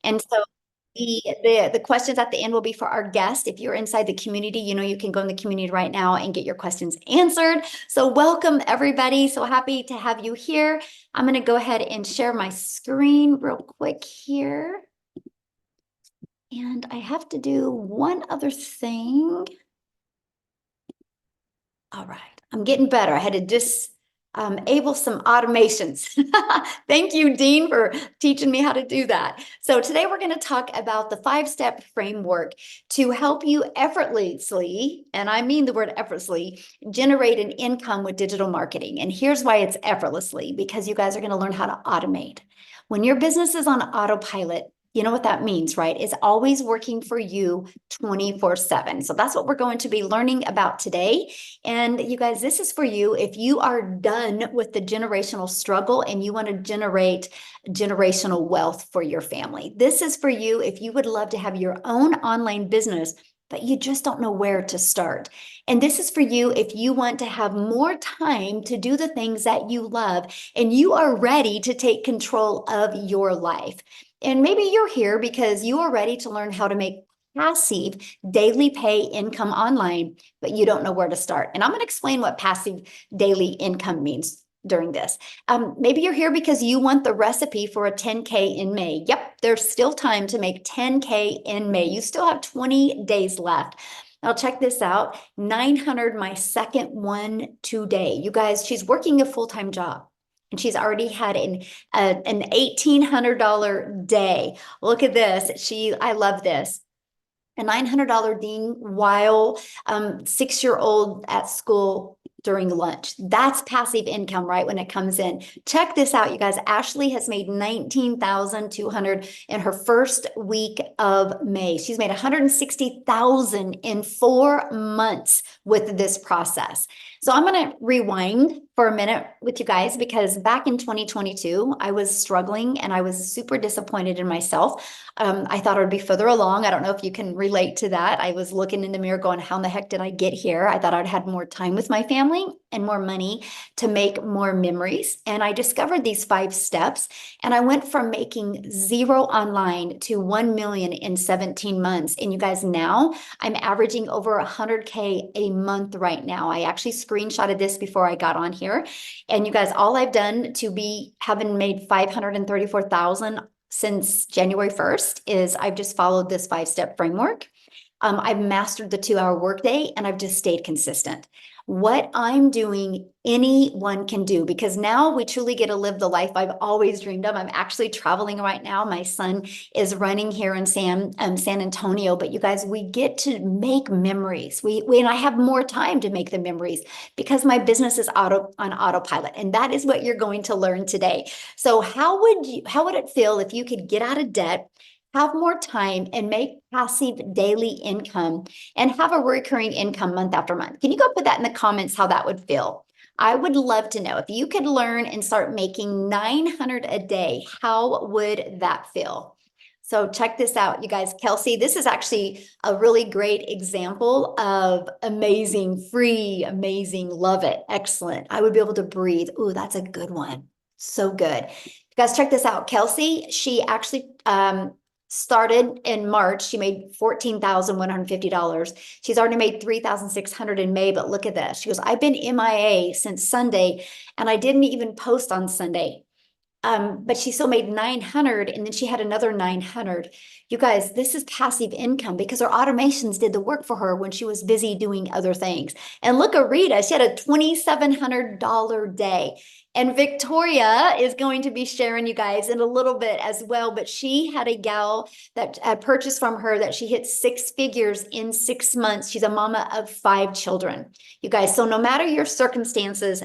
And so the questions at the end will be for our guest. If you're inside the community, you can go in the community right now and get your questions answered. So welcome everybody. So happy to have you here. I'm going to go ahead and share my screen real quick here. And I have to do one other thing. All right, I'm getting better. I had to disable some automations. Thank you, Dean, for teaching me how to do that. So today we're going to talk about the 5-step framework to help you effortlessly, and I mean the word effortlessly, generate an income with digital marketing. And here's why it's effortlessly, because you guys are going to learn how to automate. When your business is on autopilot, you know what that means, right? It's always working for you 24/7. So that's what we're going to be learning about today. And you guys, this is for you if you are done with the generational struggle and you want to generate generational wealth for your family. This is for you if you would love to have your own online business, but you just don't know where to start. And this is for you if you want to have more time to do the things that you love and you are ready to take control of your life. And maybe you're here because you are ready to learn how to make passive daily pay income online, but you don't know where to start. And I'm going to explain what passive daily income means during this. Maybe you're here because you want the recipe for a 10K in May. Yep, there's still time to make 10K in May. You still have 20 days left. Now check this out, 900, my second one today. You guys, she's working a full-time job. And she's already had an $1,800 day. Look at this. I love this. A $900 ding while 6-year-old at school during lunch. That's passive income, right? When it comes in. Check this out, you guys. Ashley has made $19,200 in her first week of May. She's made $160,000 in 4 months with this process. So I'm going to rewind for a minute with you guys because back in 2022, I was struggling and I was super disappointed in myself. I thought I would be further along. I don't know if you can relate to that. I was looking in the mirror going, how in the heck did I get here? I thought I'd had more time with my family and more money to make more memories. And I discovered these 5 steps and I went from making 0 online to 1 million in 17 months. And you guys, now I'm averaging over 100K a month right now. I actually screenshotted this before I got on here. And you guys, all I've done to be having made 534,000 since January 1st is I've just followed this 5-step framework. I've mastered the 2-hour workday and I've just stayed consistent. What I'm doing, anyone can do, because now we truly get to live the life I've always dreamed of. I'm actually traveling right now. My son is running here in San Antonio, but you guys, we get to make memories. And I have more time to make the memories because my business is on autopilot. And that is what you're going to learn today. So how would it feel if you could get out of debt, have more time and make passive daily income and have a recurring income month after month? Can you go put that in the comments how that would feel? I would love to know if you could learn and start making 900 a day, how would that feel? So check this out, you guys. Kelsey, this is actually a really great example of amazing, free, amazing, love it, excellent. I would be able to breathe. Ooh, that's a good one. So good. You guys, check this out. Kelsey, she actually started in March. She made $14,150. She's already made $3,600 in May, but look at this. She goes, I've been MIA since Sunday and I didn't even post on Sunday. But she still made 900 and then she had another 900. You guys, this is passive income because her automations did the work for her when she was busy doing other things. And look at Rita, she had a $2,700 day. And Victoria is going to be sharing you guys in a little bit as well, but she had a gal that purchased from her that she hit 6 figures in 6 months. She's a mama of 5 children. You guys, so no matter your circumstances,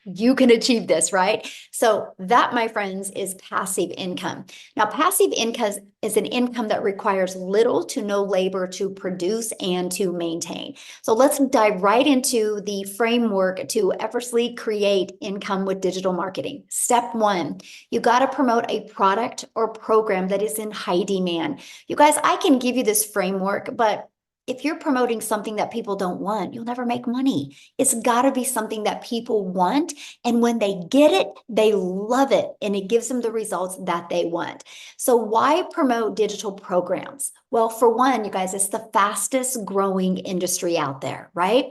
you can achieve this, right? So that, my friends, is passive income. Now, passive income is an income that requires little to no labor to produce and to maintain. So let's dive right into the framework to effortlessly create income with digital marketing. Step 1, you got to promote a product or program that is in high demand. You guys, I can give you this framework, but if you're promoting something that people don't want, you'll never make money. It's got to be something that people want. And when they get it, they love it. And it gives them the results that they want. So why promote digital programs? Well, for one, you guys, it's the fastest growing industry out there, right?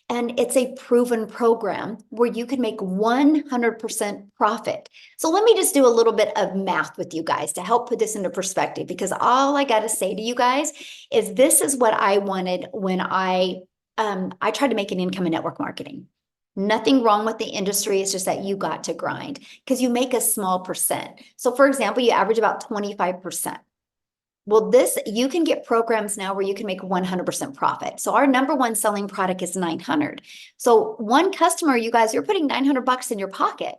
And it's a proven program where you can make 100% profit. So let me just do a little bit of math with you guys to help put this into perspective, because all I got to say to you guys is this is what I wanted when I tried to make an income in network marketing. Nothing wrong with the industry. It's just that you got to grind because you make a small percent. So for example, you average about 25%. Well, you can get programs now where you can make 100% profit. So our number one selling product is 900. So one customer, you guys, you're putting 900 bucks in your pocket.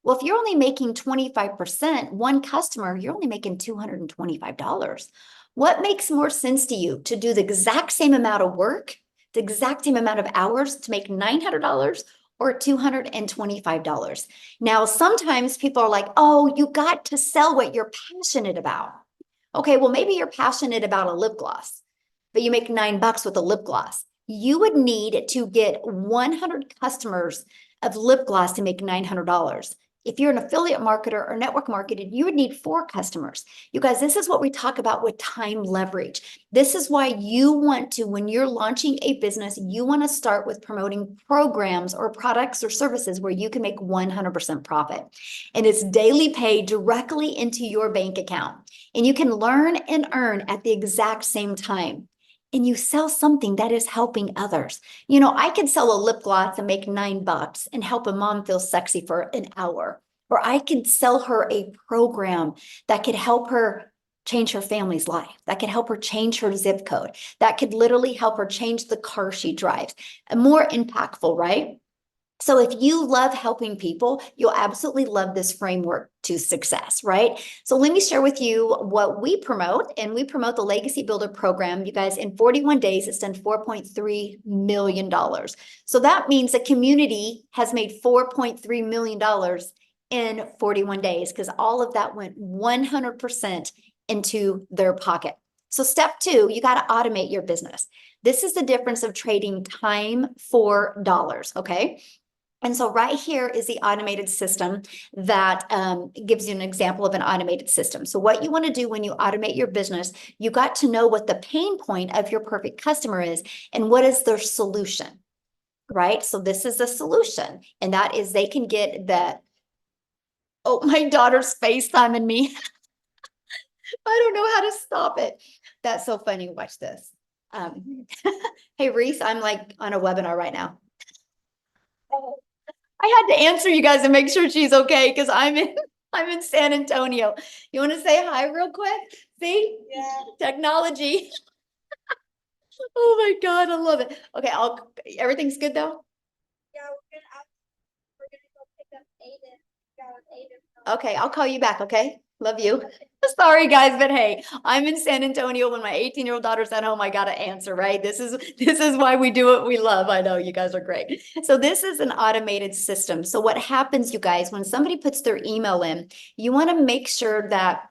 Well, if you're only making 25%, one customer, you're only making $225. What makes more sense to you, to do the exact same amount of work, the exact same amount of hours to make $900 or $225? Now, sometimes people are like, oh, you got to sell what you're passionate about. Okay, well, maybe you're passionate about a lip gloss, but you make $9 with a lip gloss. You would need to get 100 customers of lip gloss to make $900. If you're an affiliate marketer or network marketed, you would need 4 customers. You guys, this is what we talk about with time leverage. This is why you want to, when you're launching a business, you want to start with promoting programs or products or services where you can make 100% profit. And it's daily pay directly into your bank account. And you can learn and earn at the exact same time. And you sell something that is helping others. You know, I could sell a lip gloss and make $9 and help a mom feel sexy for an hour. Or I could sell her a program that could help her change her family's life, that could help her change her zip code, that could literally help her change the car she drives. More impactful, right? So if you love helping people, you'll absolutely love this framework to success, right? So let me share with you what we promote, and we promote the Legacy Builder program. You guys, in 41 days, it's done $4.3 million. So that means the community has made $4.3 million in 41 days because all of that went 100% into their pocket. So step 2, you got to automate your business. This is the difference of trading time for dollars, okay? And so right here is the automated system that gives you an example of an automated system. So what you want to do when you automate your business, you got to know what the pain point of your perfect customer is and what is their solution, right? So this is the solution, and that is they can get that. Oh, my daughter's FaceTiming me. I don't know how to stop it. That's so funny. Watch this. Hey, Reese, I'm like on a webinar right now. I had to answer you guys and make sure she's okay because I'm in San Antonio. You want to say hi real quick? See? Yeah. Technology. Oh my God, I love it. Okay, everything's good though? Yeah, we're gonna go pick up Aiden. Okay, I'll call you back, okay? Love you. Sorry guys, but hey, I'm in San Antonio when my 18-year-old daughter's at home. I gotta answer, right? This is why we do what we love. I know you guys are great. So this is an automated system. So what happens, you guys, when somebody puts their email in, you want to make sure that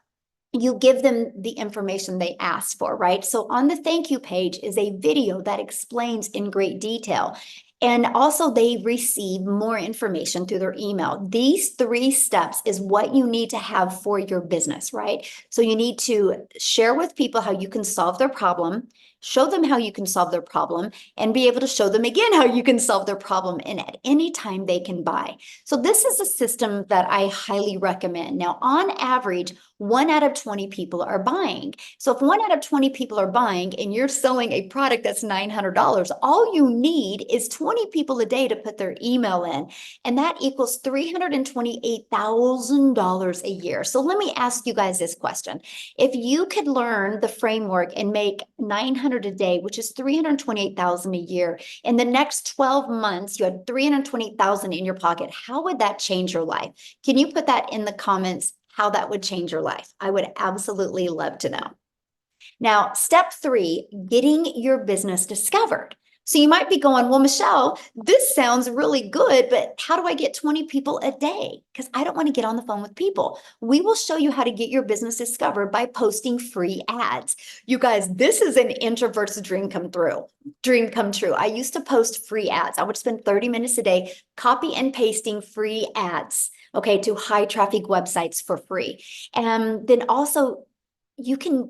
you give them the information they asked for, right? So on the thank you page is a video that explains in great detail. And also they receive more information through their email. These 3 steps is what you need to have for your business, right? So you need to share with people how you can solve their problem, show them how you can solve their problem, and be able to show them again how you can solve their problem, and at any time they can buy. So this is a system that I highly recommend. Now, on average, 1 out of 20 people are buying. So if 1 out of 20 people are buying and you're selling a product that's $900, all you need is 20 people a day to put their email in, and that equals $328,000 a year. So let me ask you guys this question. If you could learn the framework and make 900 a day, which is 328,000 a year, in the next 12 months, you had 320,000 in your pocket, how would that change your life? Can you put that in the comments? How that would change your life? I would absolutely love to know. Now, step 3, getting your business discovered. So you might be going, well, Michelle, this sounds really good, but how do I get 20 people a day? Because I don't want to get on the phone with people. We will show you how to get your business discovered by posting free ads. You guys, this is an introvert's dream come true. I used to post free ads. I would spend 30 minutes a day copy and pasting free ads, okay, to high traffic websites for free. And then also you can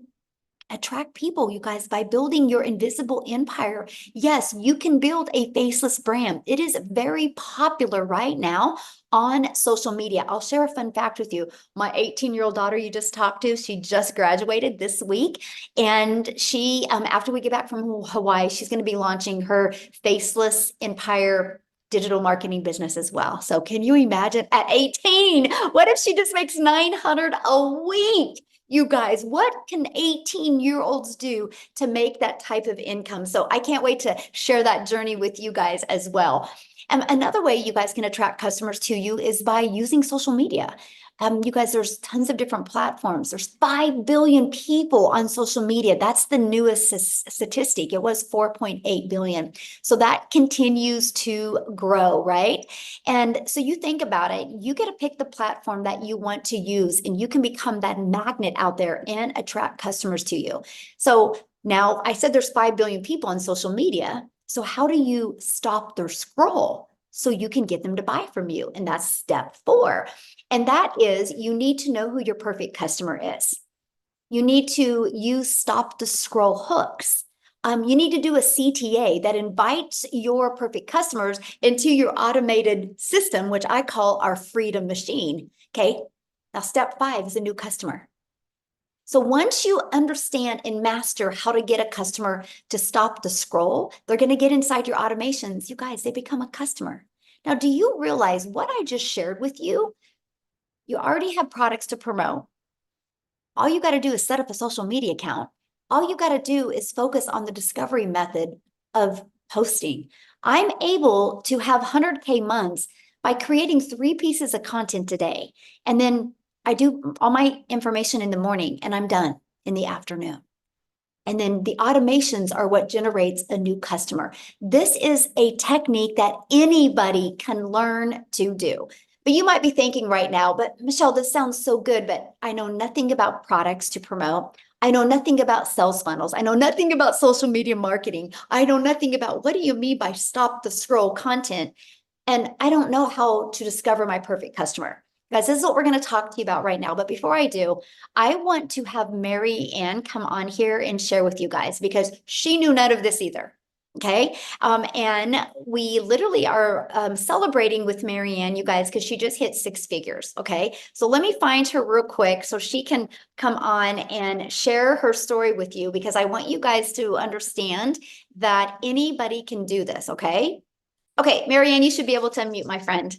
attract people, you guys, by building your invisible empire. Yes, you can build a faceless brand. It is very popular right now on social media. I'll share a fun fact with you. My 18-year-old daughter you just talked to, she just graduated this week. And she, after we get back from Hawaii, she's going to be launching her faceless empire digital marketing business as well. So can you imagine at 18, what if she just makes 900 a week? You guys, what can 18-year-olds do to make that type of income? So I can't wait to share that journey with you guys as well. And another way you guys can attract customers to you is by using social media. You guys, there's tons of different platforms. There's 5 billion people on social media. That's the newest statistic. It was 4.8 billion. So that continues to grow, right? And so you think about it, you get to pick the platform that you want to use, and you can become that magnet out there and attract customers to you. So now I said there's 5 billion people on social media. So how do you stop their scroll so you can get them to buy from you? And that's step 4. And that is you need to know who your perfect customer is. You need to use stop the scroll hooks. You need to do a CTA that invites your perfect customers into your automated system, which I call our freedom machine. Okay. Now, step 5 is a new customer. So once you understand and master how to get a customer to stop the scroll, they're going to get inside your automations. You guys, they become a customer. Now, do you realize what I just shared with you? You already have products to promote. All you got to do is set up a social media account. All you got to do is focus on the discovery method of posting. I'm able to have 100K months by creating 3 pieces of content a day. And then I do all my information in the morning and I'm done in the afternoon. And then the automations are what generates a new customer. This is a technique that anybody can learn to do. But you might be thinking right now, but Michelle, this sounds so good, but I know nothing about products to promote. I know nothing about sales funnels. I know nothing about social media marketing. I know nothing about what do you mean by stop the scroll content? And I don't know how to discover my perfect customer. Guys, this is what we're going to talk to you about right now. But before I do, I want to have Mary Ann come on here and share with you guys because she knew none of this either. Okay. And we literally are celebrating with Mary Ann, you guys, because she just hit 6 figures. Okay. So let me find her real quick so she can come on and share her story with you because I want you guys to understand that anybody can do this. Okay. Okay, Marianne, you should be able to unmute, my friend.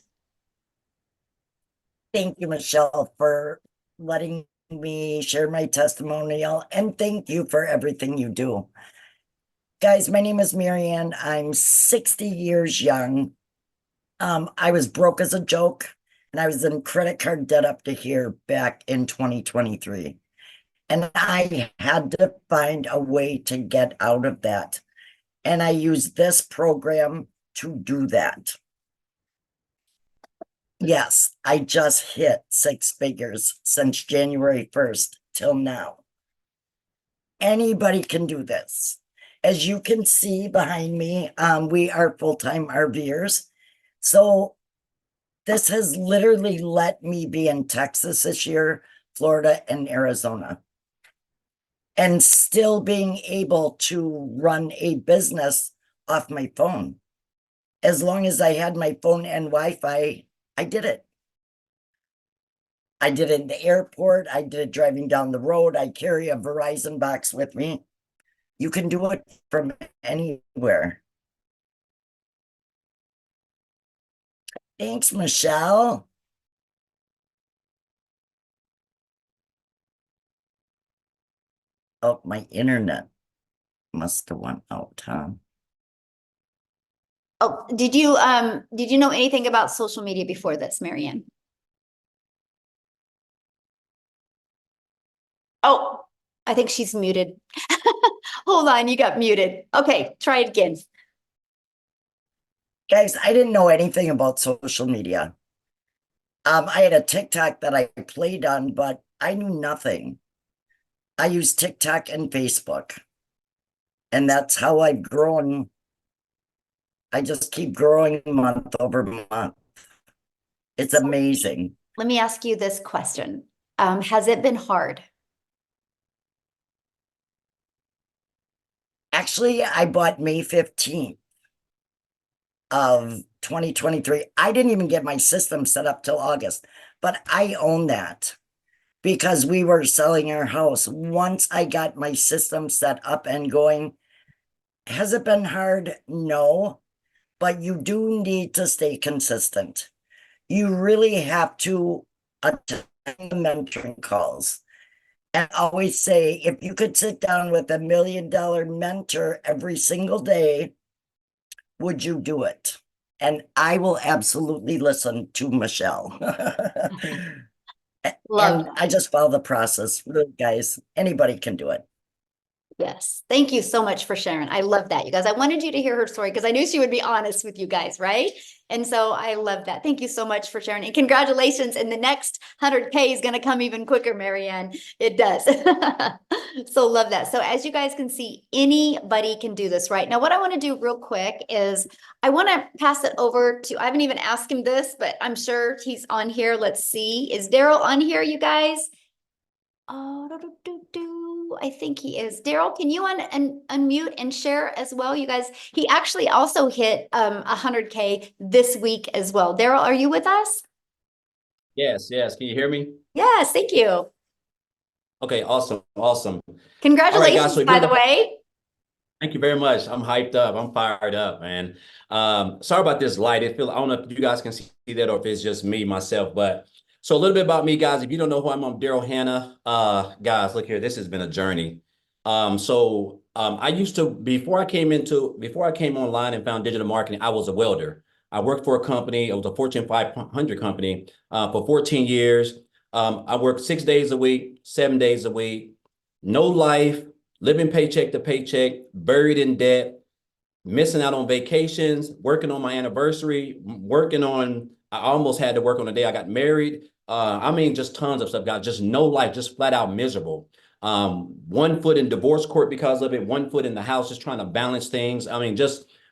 Thank you, Michelle, for letting me share my testimonial, and thank you for everything you do. Guys, my name is Marianne. I'm 60 years young. I was broke as a joke, and I was in credit card debt up to here back in 2023. And I had to find a way to get out of that. And I used this program to do that. Yes, I just hit 6 figures since January 1st till now. Anybody can do this. As you can see behind me, we are full-time RVers. So this has literally let me be in Texas this year, Florida, and Arizona, and still being able to run a business off my phone. As long as I had my phone and Wi-Fi, I did it. I did it in the airport. I did it driving down the road. I carry a Verizon box with me. You can do it from anywhere. Thanks, Michelle. Oh, my internet must have went out, huh? Oh, did you know anything about social media before this, Marianne? Oh, I think she's muted. Hold on, you got muted. Okay, try it again. Guys, I didn't know anything about social media. I had a TikTok that I played on, but I knew nothing. I use TikTok and Facebook, and that's how I've grown. I just keep growing month over month. It's So amazing. let me ask you this question. Has it been hard? Actually, I bought May 15th of 2023. I didn't even get my system set up till August, but I own that because we were selling our house. Once I got my system set up and going, has it been hard? No, but you do need to stay consistent. You really have to attend the mentoring calls. And always say, if you could sit down with $1 million mentor every single day, would you do it? And I will absolutely listen to Michelle. Love And that. I just follow the process. Really, guys, anybody can do it. Yes. Thank you so much for sharing. I love that, you guys. I wanted you to hear her story because I knew she would be honest with you guys, right? And so I love that. Thank you so much for sharing. And congratulations. And the next 100K is going to come even quicker, Marianne. It does. So love that. So as you guys can see, anybody can do this, right? Now, what I want to do real quick is I want to pass it over to, I haven't even asked him this, but I'm sure he's on here. Let's see. Is Daryl on here, you guys? Oh, I think he is. Daryl, can you unmute and share as well? You guys, he actually also hit 100K this week as well. Daryl, are you with us? Yes, yes. Can you hear me? Yes, thank you. Okay, awesome, awesome. All right, guys. Congratulations, So if you by don't the know, way. thank you very much. I'm hyped up. I'm fired up, man. Sorry about this light. I don't know if you guys can see that or if it's just me myself. But so a little bit about me, guys. If you don't know who I'm Daryl Hannah. Guys, look here. This has been a journey. I used to before I came online and found digital marketing, I was a welder. I worked for a company. It was a Fortune 500 company for 14 years. I worked 6 days a week, 7 days a week, no life, living paycheck to paycheck, buried in debt, missing out on vacations, working on my anniversary, I almost had to work on the day I got married. I mean, just tons of stuff, guys. Just no life, just flat out miserable. 1 foot in divorce court because of it, 1 foot in the house, just trying to balance things. I mean,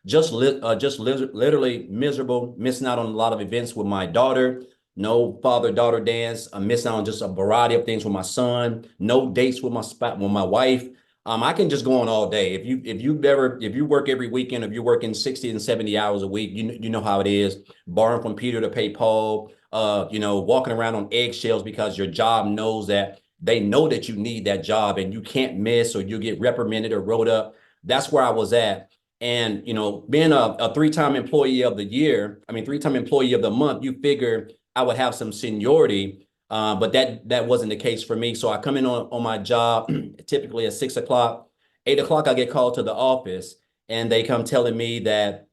literally miserable, missing out on a lot of events with my daughter. No father-daughter dance. I'm missing out on just a variety of things with my son. No dates with my wife. I can just go on all day. If you work every weekend, if you're working 60 and 70 hours a week, you know how it is. Borrowing from Peter to pay Paul, walking around on eggshells because your job knows that they know that you need that job and you can't miss or you get reprimanded or wrote up. That's where I was at. And being a three-time employee of the year, I mean three-time employee of the month, you figure I would have some seniority. But that wasn't the case for me. So I come in on my job typically at 6 o'clock, 8 o'clock, I get called to the office and they come telling me that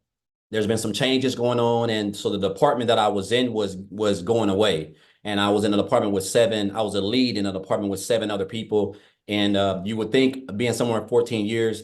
there's been some changes going on. And so the department that I was in was going away. And I was in an apartment with I was a lead in an apartment with 7 other people. And you would think being somewhere in 14 years,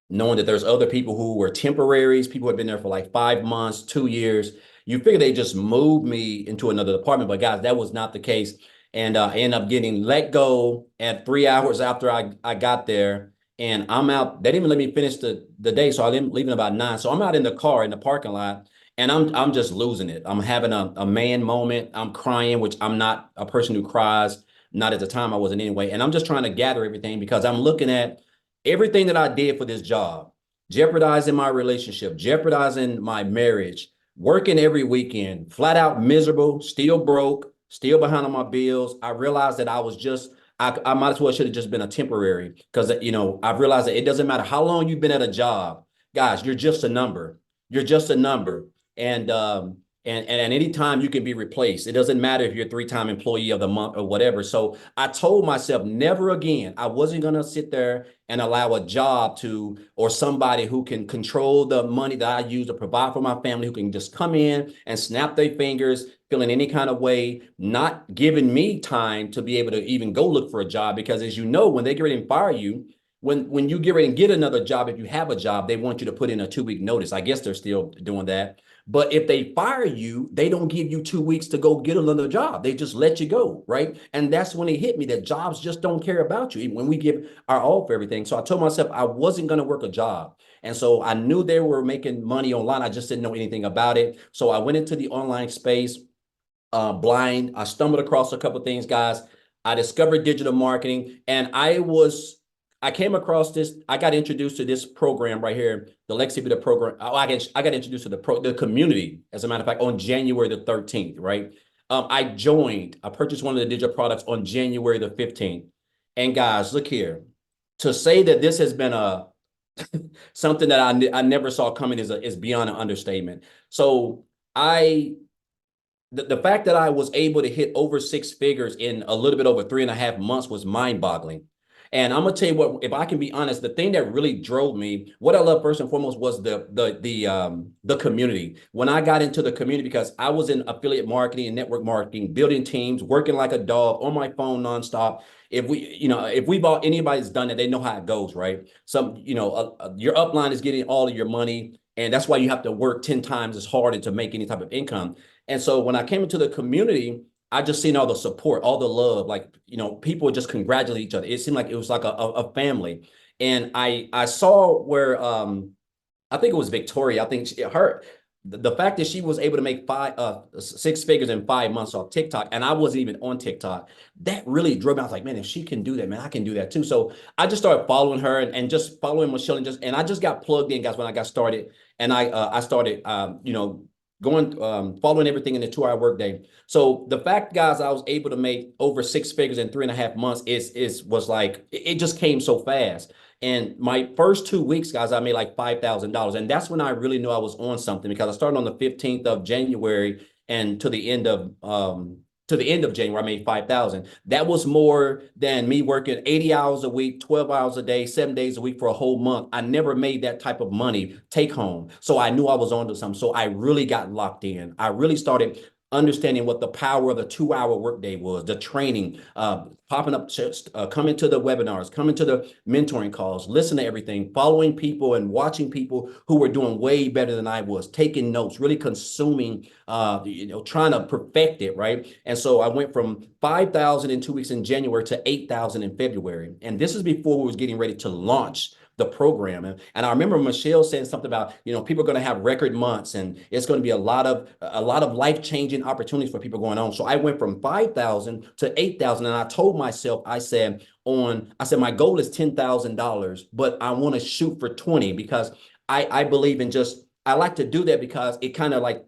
knowing that there's other people who were temporaries, people who had been there for like 5 months, 2 years. You figure they just moved me into another department, but guys, that was not the case. And I ended up getting let go at 3 hours after I got there. And I'm out. They didn't even let me finish the day, so I didn't leave about 9. So I'm out in the car in the parking lot, and I'm just losing it. I'm having a man moment. I'm crying, which I'm not a person who cries. Not at the time I wasn't anyway. And I'm just trying to gather everything because I'm looking at everything that I did for this job, jeopardizing my relationship, jeopardizing my marriage, working every weekend, flat out miserable, still broke, still behind on my bills. I realized that I might as well should have just been a temporary because, I've realized that it doesn't matter how long you've been at a job, guys, you're just a number. You're just a number. And at any time you can be replaced. It doesn't matter if you're a three-time employee of the month or whatever. So I told myself never again. I wasn't going to sit there and allow a job or somebody who can control the money that I use to provide for my family, who can just come in and snap their fingers, feeling any kind of way, not giving me time to be able to even go look for a job. Because as you know, when they get ready and fire you, when you get ready and get another job, if you have a job, they want you to put in a 2-week notice. I guess they're still doing that. But if they fire you, they don't give you 2 weeks to go get another job. They just let you go, right? And that's when it hit me that jobs just don't care about you, even when we give our all for everything. So I told myself I wasn't going to work a job. And so I knew they were making money online. I just didn't know anything about it. So I went into the online space blind. I stumbled across a couple of things, guys. I discovered digital marketing, and I came across this. I got introduced to this program right here, the Legacy program. I got introduced to the community, as a matter of fact, on January the 13th, right? I purchased one of the digital products on January the 15th. And guys, look here. To say that this has been a something that I never saw coming is beyond an understatement. So the fact that I was able to hit over 6 figures in a little bit over 3.5 months was mind-boggling. And I'm gonna tell you what, if I can be honest, the thing that really drove me, what I love first and foremost was the community. When I got into the community, because I was in affiliate marketing and network marketing, building teams, working like a dog on my phone nonstop. If anybody's done it, they know how it goes, right? Your upline is getting all of your money, and that's why you have to work 10 times as hard to make any type of income. And so when I came into the community, I just seen all the support, all the love, like, people would just congratulate each other. It seemed like it was like a family. And I saw where, I think it was Victoria. I think the fact that she was able to make 6 figures in 5 months off TikTok, and I wasn't even on TikTok, that really drove me. I was like, man, if she can do that, man, I can do that too. So I just started following her and just following Michelle, and I just got plugged in, guys, when I got started. And I started, following everything in the 2-hour workday. So the fact, guys, I was able to make over 6 figures in 3.5 months was like, it just came so fast. And my first 2 weeks, guys, I made like $5,000. And that's when I really knew I was on something, because I started on the 15th of January, and to the end of January, I made 5,000. That was more than me working 80 hours a week, 12 hours a day, 7 days a week for a whole month. I never made that type of money take home. So I knew I was onto something. So I really got locked in. I really started understanding what the power of the 2-hour workday was, the training, popping up, coming to the webinars, coming to the mentoring calls, listen to everything, following people and watching people who were doing way better than I was, taking notes, really consuming, trying to perfect it, right? And so I went from 5,000 in 2 weeks in January to 8,000 in February. And this is before we was getting ready to launch the program. And I remember Michelle saying something about, people are going to have record months, and it's going to be a lot of life-changing opportunities for people going on. So I went from 5,000 to 8,000. And I told myself, I said, my goal is $10,000, but I want to shoot for 20, because I believe in I like to do that because it kind of like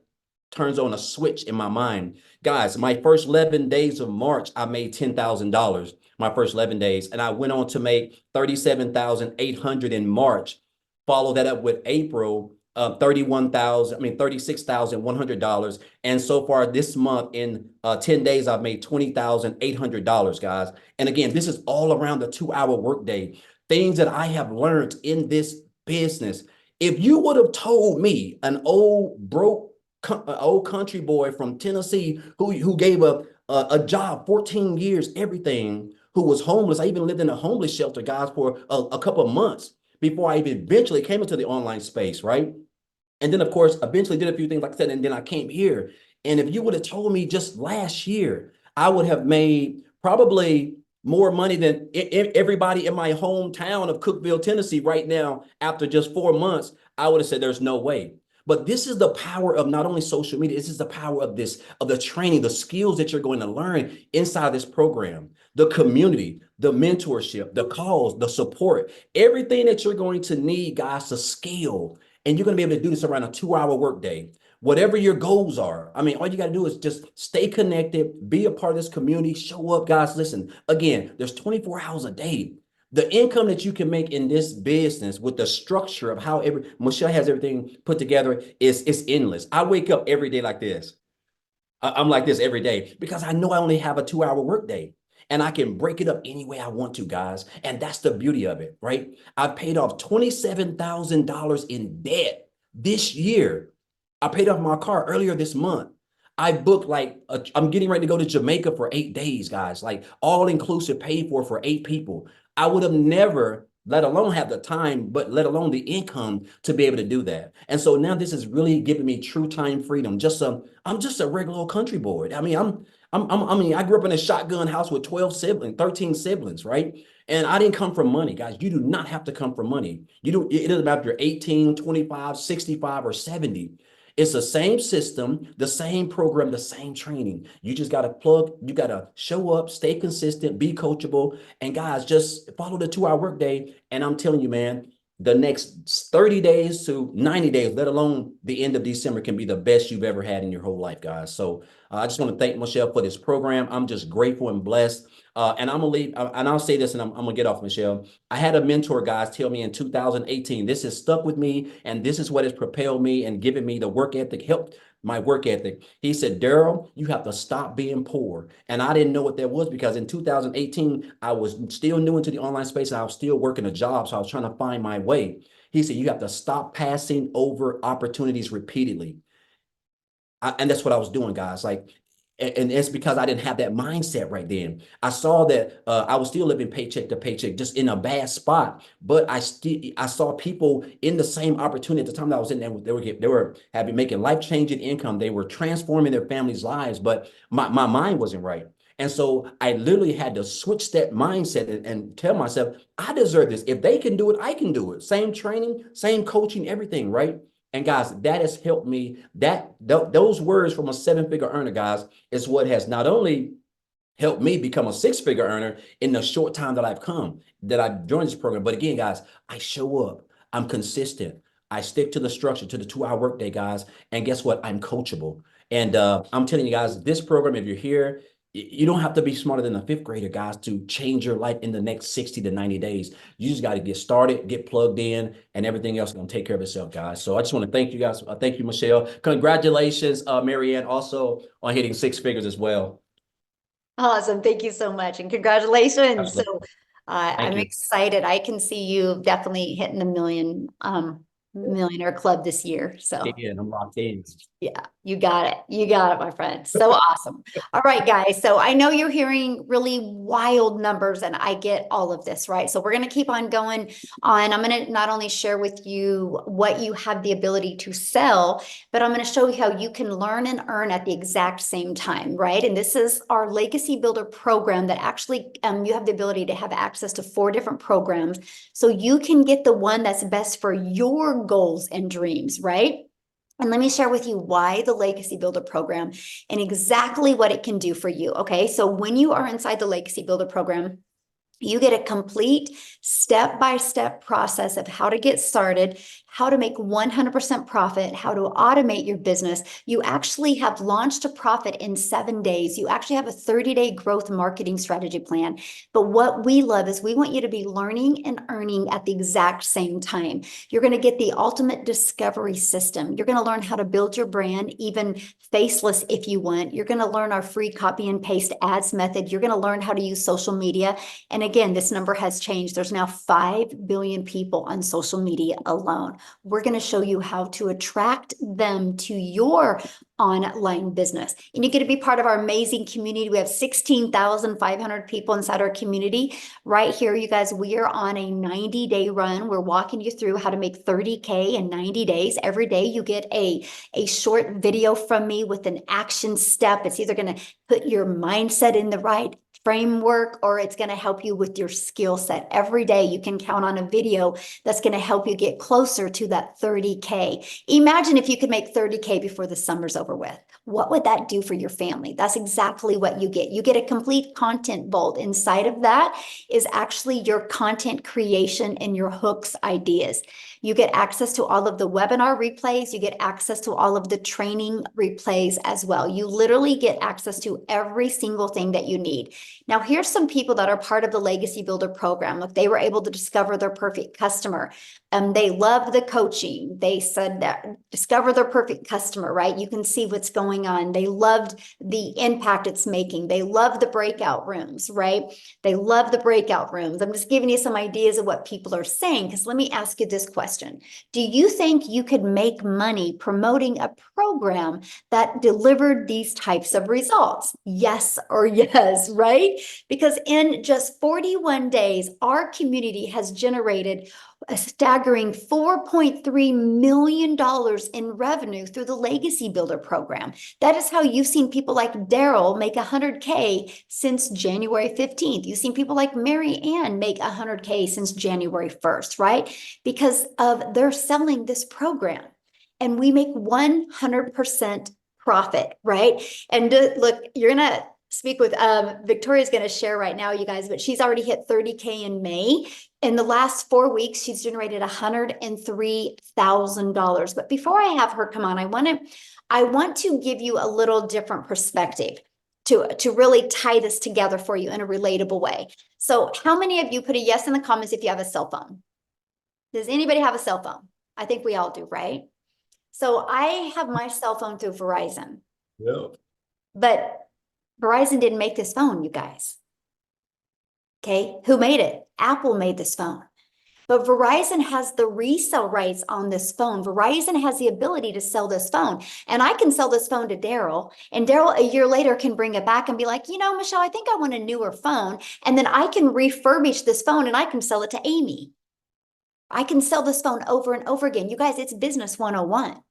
turns on a switch in my mind. Guys, my first 11 days of March, I made $10,000. My first 11 days. And I went on to make 37,800 in March. Follow that up with April, $36,100. And so far this month, in 10 days, I've made $20,800, guys. And again, this is all around the 2-hour workday. Things that I have learned in this business. If you would have told me, an old country boy from Tennessee who gave a job, 14 years, everything, who was homeless. I even lived in a homeless shelter, guys, for a couple of months before I even eventually came into the online space, right? And then, of course, eventually did a few things, like I said, and then I came here. And if you would have told me just last year, I would have made probably more money than everybody in my hometown of Cookeville, Tennessee right now. After just 4 months, I would have said there's no way. But this is the power of not only social media, this is the power of the training, the skills that you're going to learn inside this program, the community, the mentorship, the calls, the support, everything that you're going to need, guys, to scale. And you're going to be able to do this around a 2-hour workday. Whatever your goals are. I mean, all you got to do is just stay connected, be a part of this community, show up, guys. Listen, again, there's 24 hours a day. The income that you can make in this business with the structure of how Michelle has everything put together is endless. I wake up every day like this. I'm like this every day because I know I only have a 2-hour workday, and I can break it up any way I want to, guys. And that's the beauty of it, right? I've paid off $27,000 in debt this year. I paid off my car earlier this month. I booked I'm getting ready to go to Jamaica for 8 days, guys, like all inclusive, paid for 8 people. I would have never let alone have the time, but let alone the income to be able to do that. And so now this is really giving me true time freedom. I'm just a regular old country boy. I mean, I mean, I grew up in a shotgun house with 12 siblings, 13 siblings, right? And I didn't come from money, guys. You do not have to come from money. It doesn't matter if you're 18, 25, 65, or 70. It's the same system, the same program, the same training. You just got to you got to show up, stay consistent, be coachable. And guys, just follow the 2-hour workday. And I'm telling you, man, the next 30 days to 90 days, let alone the end of December, can be the best you've ever had in your whole life, guys. So I just want to thank Michelle for this program. I'm just grateful and blessed. And I'm gonna leave, and I'll say this, and I'm gonna get off, Michelle. I had a mentor, guys, tell me in 2018, this has stuck with me, and this is what has propelled me and given me the work ethic, helped my work ethic. He said, Daryl, you have to stop being poor. And I didn't know what that was, because in 2018, I was still new into the online space, and I was still working a job, so I was trying to find my way. He said, you have to stop passing over opportunities repeatedly. And that's what I was doing, guys. Like, and it's because I didn't have that mindset right then. I saw that I was still living paycheck to paycheck, just in a bad spot. But I saw people in the same opportunity at the time that I was in there. They were having making life changing income. They were transforming their families' lives, but my mind wasn't right. And so I literally had to switch that mindset and tell myself, I deserve this. If they can do it, I can do it. Same training, same coaching, everything, right? And guys, that has helped me. Those words from a 7-figure earner, guys, is what has not only helped me become a 6-figure earner in the short time that I've joined this program, but again, guys, I show up. I'm consistent. I stick to the structure, to the 2-hour workday, guys. And guess what? I'm coachable. And I'm telling you guys, this program, if you're here, you don't have to be smarter than a 5th grader, guys, to change your life in the next 60 to 90 days. You just got to get started, get plugged in, and everything else is going to take care of itself, guys. So I just want to thank you guys. Thank you, Michelle. Congratulations, Marianne, also on hitting 6 figures as well. Awesome. Thank you so much. And congratulations. Absolutely. So Thank I'm you. excited. I can see you definitely hitting the millionaire club this year. So Yeah, I'm locked in. yeah, you got it. You got it, my friend. So awesome. All right, guys. So I know you're hearing really wild numbers, and I get all of this, right? So we're going to keep on going on. I'm going to not only share with you what you have the ability to sell, but I'm going to show you how you can learn and earn at the exact same time, right? And this is our Legacy Builder program that actually you have the ability to have access to 4 different programs, so you can get the one that's best for your goals and dreams, right? And let me share with you why the Legacy Builder program and exactly what it can do for you. Okay, so when you are inside the Legacy Builder program, you get a complete step-by-step process of how to get started, how to make 100% profit, how to automate your business. You actually have launched a profit in 7 days. You actually have a 30-day growth marketing strategy plan. But what we love is we want you to be learning and earning at the exact same time. You're going to get the ultimate discovery system. You're going to learn how to build your brand, even faceless if you want. You're going to learn our free copy and paste ads method. You're going to learn how to use social media. And again, this number has changed. There's now 5 billion people on social media alone. We're going to show you how to attract them to your online business. And you get to be part of our amazing community. We have 16,500 people inside our community. Right here, you guys, we are on a 90-day run. We're walking you through how to make 30K in 90 days. Every day you get a short video from me with an action step. It's either going to put your mindset in the right framework, or it's going to help you with your skill set. Every day you can count on a video that's going to help you get closer to that 30K. Imagine if you could make 30K before the summer's over with. What would that do for your family? That's exactly what you get. You get a complete content vault. Inside of that is actually your content creation and your hooks ideas. You get access to all of the webinar replays. You get access to all of the training replays as well. You literally get access to every single thing that you need. Now, here's some people that are part of the Legacy Builder program. Look, they were able to discover their perfect customer. They loved the coaching. They said that discover their perfect customer, right? You can see what's going on. They loved the impact it's making. They love the breakout rooms, right? They love the breakout rooms. I'm just giving you some ideas of what people are saying, because let me ask you this question. Do you think you could make money promoting a program that delivered these types of results? Yes or yes, right? right? Because in just 41 days, our community has generated a staggering $4.3 million in revenue through the Legacy Builder program. That is how you've seen people like Daryl make 100K since January 15th. You've seen people like Mary Ann make 100K since January 1st, right? Because of they're selling this program. And we make 100% profit, right? And look, you're gonna speak with Victoria's gonna share right now, you guys, but she's already hit 30K in May. In the last 4 weeks, she's generated $103,000. But before I have her come on, I want to give you a little different perspective to really tie this together for you in a relatable way. So how many of you put a yes in the comments if you have a cell phone? Does anybody have a cell phone? I think we all do, right? So I have my cell phone through Verizon. Yeah. But Verizon didn't make this phone, you guys. Okay, who made it? Apple made this phone. But Verizon has the resale rights on this phone. Verizon has the ability to sell this phone. And I can sell this phone to Daryl. And Daryl, a year later, can bring it back and be like, Michelle, I think I want a newer phone. And then I can refurbish this phone and I can sell it to Amy. I can sell this phone over and over again. You guys, it's business 101.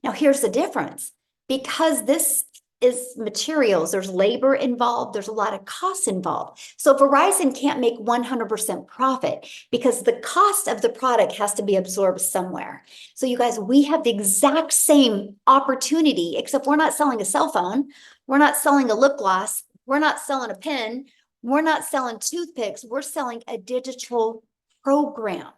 Now, here's the difference. Because this is materials, there's labor involved, there's a lot of costs involved. So Verizon can't make 100% profit because the cost of the product has to be absorbed somewhere. So you guys, we have the exact same opportunity, except we're not selling a cell phone. We're not selling a lip gloss. We're not selling a pen. We're not selling toothpicks. We're selling a digital program.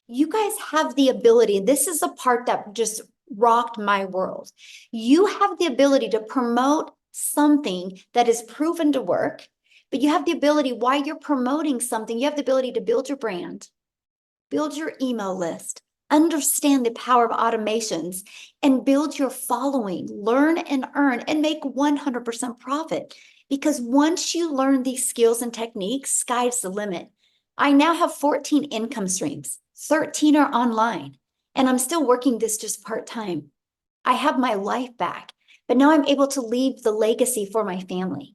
You guys have the ability, and this is the part that just rocked my world. You have the ability to promote something that is proven to work, but you have the ability, while you're promoting something, you have the ability to build your brand, build your email list, understand the power of automations, and build your following, learn and earn, and make 100% profit. Because once you learn these skills and techniques, sky's the limit. I now have 14 income streams. 13 are online, and I'm still working this just part-time. I have my life back, but now I'm able to leave the legacy for my family.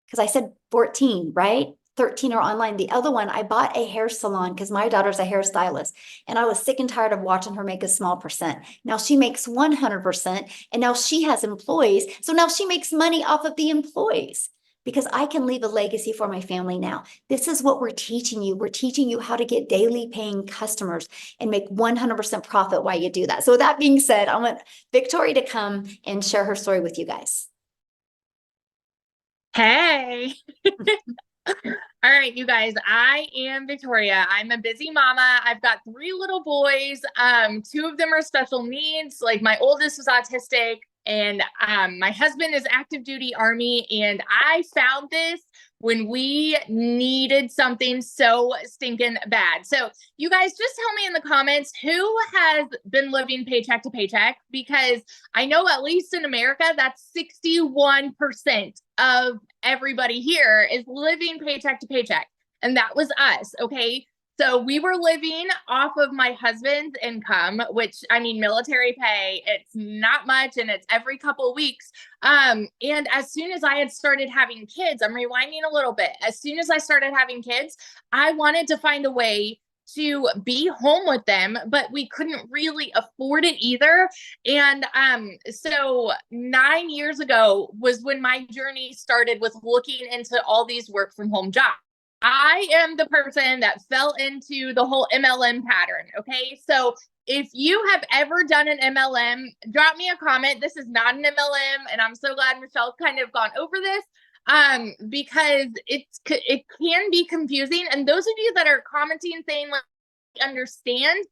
Because I said 14, right? 13 are online. The other one, I bought a hair salon because my daughter's a hairstylist, and I was sick and tired of watching her make a small percent. Now she makes 100%, and now she has employees. So now she makes money off of the employees. Because I can leave a legacy for my family now. This is what we're teaching you. We're teaching you how to get daily paying customers and make 100% profit while you do that. So with that being said, I want Victoria to come and share her story with you guys. Hey. All right, you guys, I am Victoria. I'm a busy mama. I've got 3 little boys. 2 of them are special needs. Like my oldest is autistic, and my husband is active duty Army. And I found this when we needed something so stinking bad. So you guys just tell me in the comments who has been living paycheck to paycheck, because I know at least in America, that's 61% of everybody here is living paycheck to paycheck. And that was us. Okay. So we were living off of my husband's income, which, I mean, military pay, it's not much, and it's every couple of weeks. And as soon as I had started having kids, I'm rewinding a little bit. As soon as I started having kids, I wanted to find a way to be home with them, but we couldn't really afford it either. And so 9 years ago was when my journey started with looking into all these work from home jobs. I am the person that fell into the whole MLM pattern. Okay. So if you have ever done an MLM, drop me a comment. This is not an MLM. And I'm so glad Michelle's kind of gone over this. Because it can be confusing. And those of you that are commenting saying, like, understand,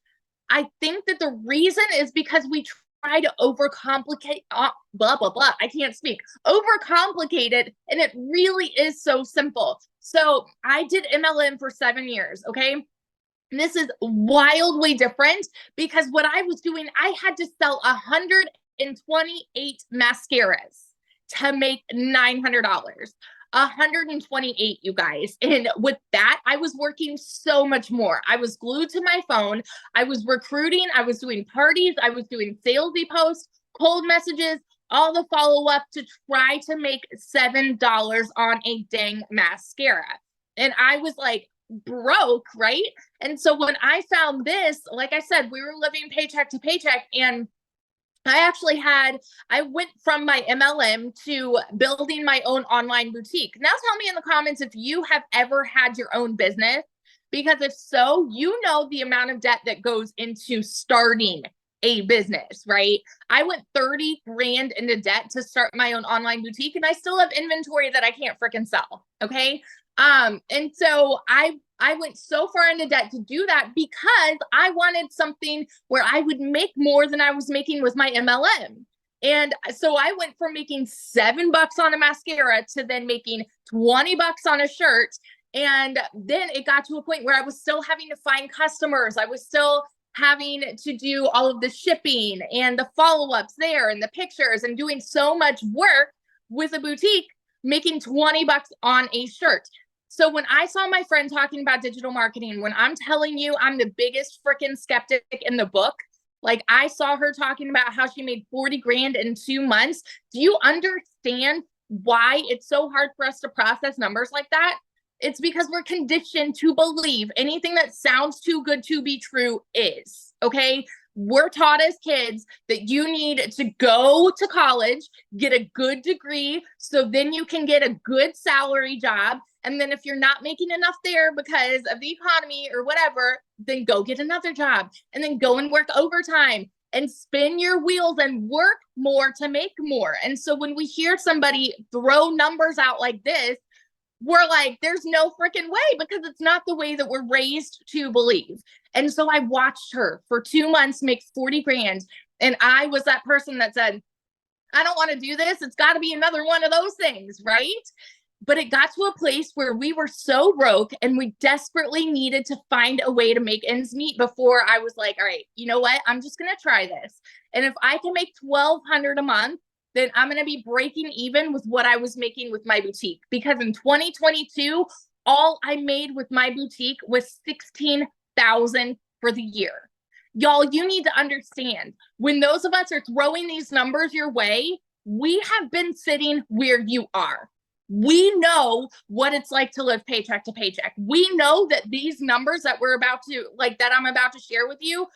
I think that the reason is because we try to overcomplicate, blah, blah, blah. I can't speak. Overcomplicate it. And it really is so simple. So I did MLM for 7 years. Okay. And this is wildly different because what I was doing, I had to sell 128 mascaras to make $900. 128, you guys. And with that, I was working so much more. I was glued to my phone. I was recruiting. I was doing parties. I was doing salesy posts, cold messages, all the follow-up to try to make $7 on a dang mascara. And I was like broke, right? And so when I found this, like I said, we were living paycheck to paycheck, and I went from my MLM to building my own online boutique. Now tell me in the comments if you have ever had your own business, because if so, you know the amount of debt that goes into starting a business, right? I went 30 grand into debt to start my own online boutique, and I still have inventory that I can't freaking sell. Okay. And so I went so far into debt to do that because I wanted something where I would make more than I was making with my MLM. And so I went from making $7 on a mascara to then making $20 on a shirt. And then it got to a point where I was still having to find customers. I was still having to do all of the shipping and the follow-ups there and the pictures and doing so much work with a boutique, making $20 on a shirt. So when I saw my friend talking about digital marketing, when I'm telling you I'm the biggest freaking skeptic in the book, like I saw her talking about how she made 40 grand in 2 months. Do you understand why it's so hard for us to process numbers like that? It's because we're conditioned to believe anything that sounds too good to be true is, okay? We're taught as kids that you need to go to college, get a good degree, so then you can get a good salary job. And then if you're not making enough there because of the economy or whatever, then go get another job and then go and work overtime and spin your wheels and work more to make more. And so when we hear somebody throw numbers out like this, we're like, there's no freaking way, because it's not the way that we're raised to believe. And so I watched her for 2 months make 40 grand. And I was that person that said, I don't want to do this. It's got to be another one of those things, right? But it got to a place where we were so broke and we desperately needed to find a way to make ends meet before I was like, all right, you know what? I'm just going to try this. And if I can make $1,200 a month, then I'm going to be breaking even with what I was making with my boutique. Because in 2022, all I made with my boutique was $16,000 for the year. Y'all, you need to understand, when those of us are throwing these numbers your way, we have been sitting where you are. We know what it's like to live paycheck to paycheck. We know that these numbers that I'm about to share with you,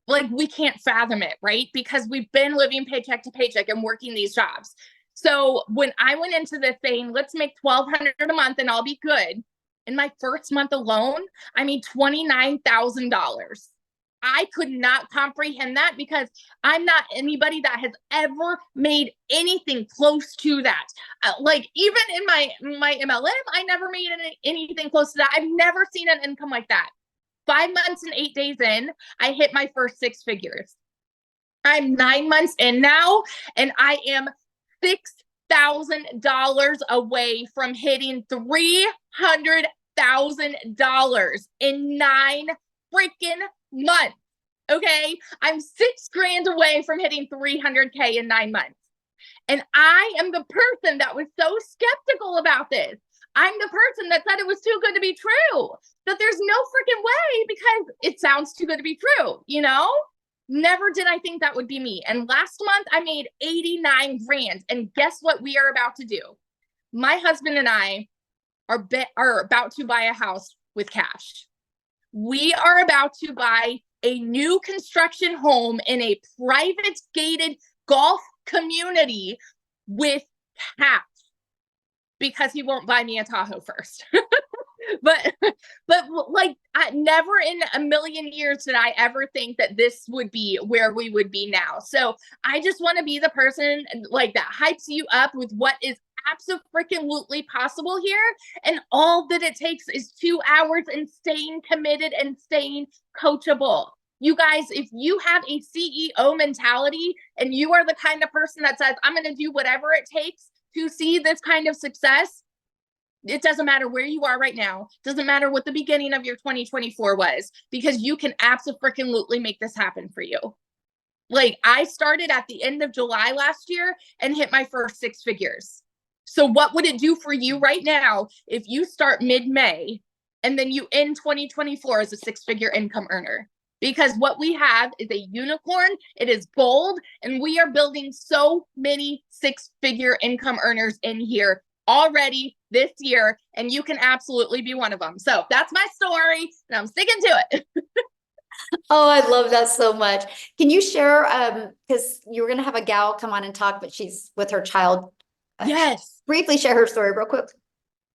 like, we can't fathom it, right? Because we've been living paycheck to paycheck and working these jobs. So when I went into this saying, let's make $1,200 a month and I'll be good, in my first month alone, I made $29,000. I could not comprehend that because I'm not anybody that has ever made anything close to that. Like, even in my MLM, I never made anything close to that. I've never seen an income like that. 5 months and 8 days in, I hit my first 6 figures. I'm 9 months in now, and I am $6,000 away from hitting $300,000 in 9 freaking months. Okay, I'm 6 grand away from hitting 300K in 9 months. And I am the person that was so skeptical about this. I'm the person that said it was too good to be true, that there's no freaking way because it sounds too good to be true, you know? Never did I think that would be me. And last month I made 89 grand. And guess what we are about to do? My husband and I are about to buy a house with cash. We are about to buy a new construction home in a private gated golf community with cash, because he won't buy me a Tahoe first. but like, never in a million years did I ever think that this would be where we would be now. So I just want to be the person like that hypes you up with what is absolutely possible here. And all that it takes is 2 hours and staying committed and staying coachable. You guys, if you have a CEO mentality and you are the kind of person that says, I'm going to do whatever it takes to see this kind of success, it doesn't matter where you are right now. Doesn't matter what the beginning of your 2024 was, because you can absolutely make this happen for you. Like, I started at the end of July last year and hit my first 6 figures. So what would it do for you right now if you start mid-May and then you end 2024 as a 6-figure income earner? because what we have is a unicorn. It is gold, and we are building so many six-figure income earners in here already this year, and you can absolutely be one of them. So that's my story, and I'm sticking to it. Oh, I love that so much. Can you share, because you were going to have a gal come on and talk, but she's with her child. Yes. Briefly share her story real quick.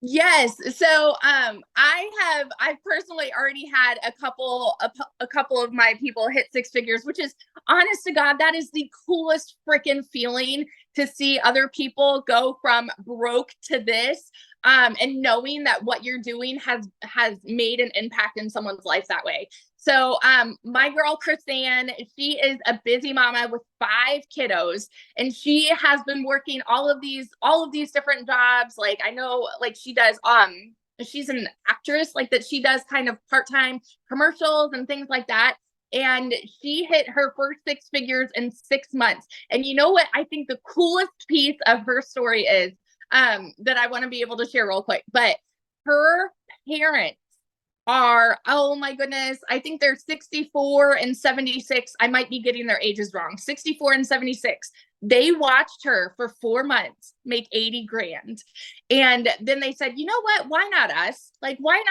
Yes. So I personally already had a couple of my people hit six figures, which is, honest to God, that is the coolest freaking feeling, to see other people go from broke to this. And knowing that what you're doing has made an impact in someone's life that way. So my girl Chrisanne, she is a busy mama with 5 kiddos, and she has been working all of these different jobs. Like, I know, like, she does she's an actress, like, that she does kind of part-time commercials and things like that. And she hit her first 6 figures in 6 months. And you know what I think the coolest piece of her story is, that I want to be able to share real quick, but her parents are, oh my goodness, I think they're 64 and 76. I might be getting their ages wrong. 64 and 76. They watched her for 4 months make 80 grand. And then they said, you know what? Why not us? Like, why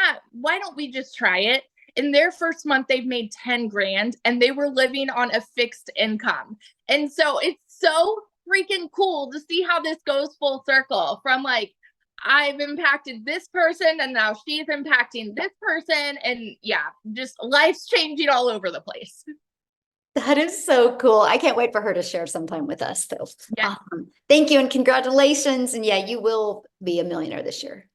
don't we just try it? In their first month, they've made 10 grand, and they were living on a fixed income. And so it's so freaking cool to see how this goes full circle from, like, I've impacted this person, and now she's impacting this person. And yeah, just life's changing all over the place. That is so cool. I can't wait for her to share sometime with us, though. Yeah. Thank you and congratulations. And yeah, you will be a millionaire this year.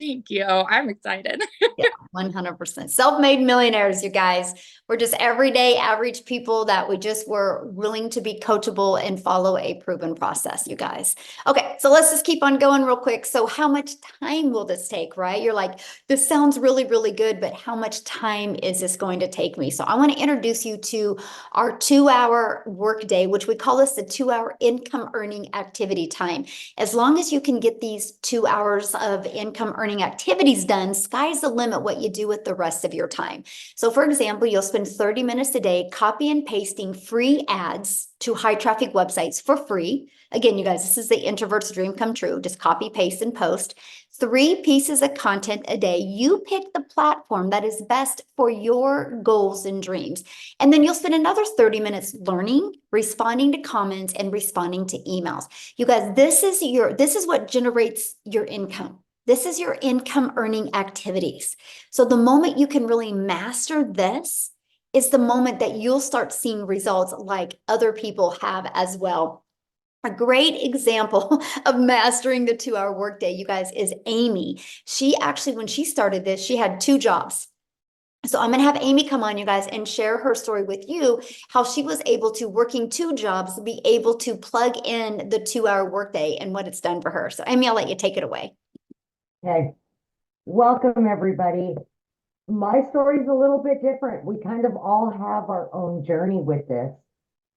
Thank you. I'm excited. Yeah, 100%. Self-made millionaires, you guys. We're just everyday average people that we just were willing to be coachable and follow a proven process, you guys. Okay, so let's just keep on going real quick. So how much time will this take, right? You're like, this sounds really, really good, but how much time is this going to take me? So I want to introduce you to our 2-hour workday, which we call this the 2-hour income earning activity time. As long as you can get these 2 hours of income earning activities done, sky's the limit what you do with the rest of your time. So for example, you'll spend 30 minutes a day copy and pasting free ads to high traffic websites for free. Again, you guys, this is the introvert's dream come true. Just copy, paste, and post 3 pieces of content a day. You pick the platform that is best for your goals and dreams. And then you'll spend another 30 minutes learning, responding to comments, and responding to emails. You guys, this is what generates your income. This is your income earning activities. So the moment you can really master this is the moment that you'll start seeing results like other people have as well. A great example of mastering the 2-hour workday, you guys, is Amy. She actually, when she started this, she had 2 jobs. So I'm going to have Amy come on, you guys, and share her story with you, how she was able to, working 2 jobs, be able to plug in the 2-hour workday and what it's done for her. So Amy, I'll let you take it away. Okay, welcome everybody. My story is a little bit different. We kind of all have our own journey with this.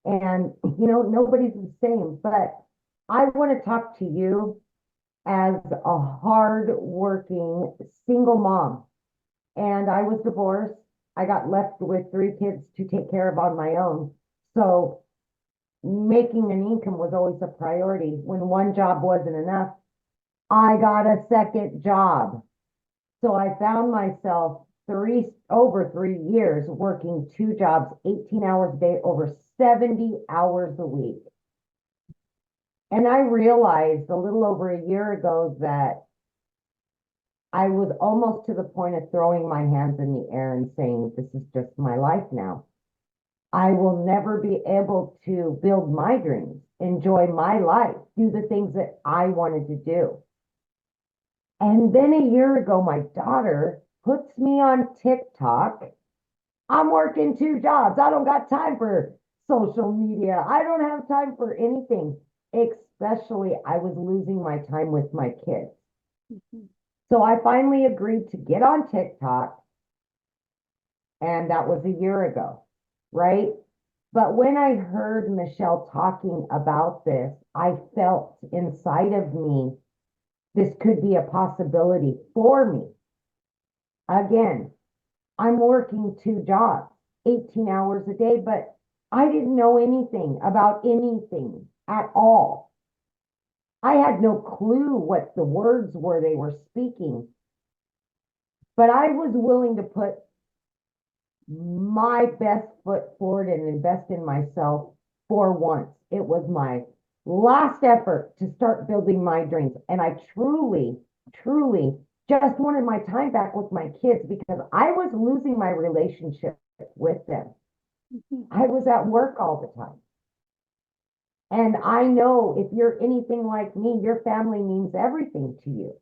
And, nobody's the same, but I want to talk to you as a hard-working single mom. And I was divorced. I got left with 3 kids to take care of on my own. So making an income was always a priority. When one job wasn't enough, I got a second job. So I found myself over 3 years working 2 jobs, 18 hours a day, over 70 hours a week. And I realized a little over a year ago that I was almost to the point of throwing my hands in the air and saying, this is just my life now. I will never be able to build my dreams, enjoy my life, do the things that I wanted to do. And then a year ago, my daughter puts me on TikTok. I'm working 2 jobs. I don't got time for social media. I don't have time for anything. Especially, I was losing my time with my kids. So I finally agreed to get on TikTok. And that was a year ago, right? But when I heard Michelle talking about this, I felt inside of me, this could be a possibility for me. Again, I'm working 2 jobs. 18 hours a day, but I didn't know anything about anything at all. I had no clue what the words were they were speaking, but I was willing to put my best foot forward and invest in myself for once. It was my last effort to start building my dreams. And I truly, truly just wanted my time back with my kids because I was losing my relationship with them. I was at work all the time. And I know if you're anything like me, your family means everything to you.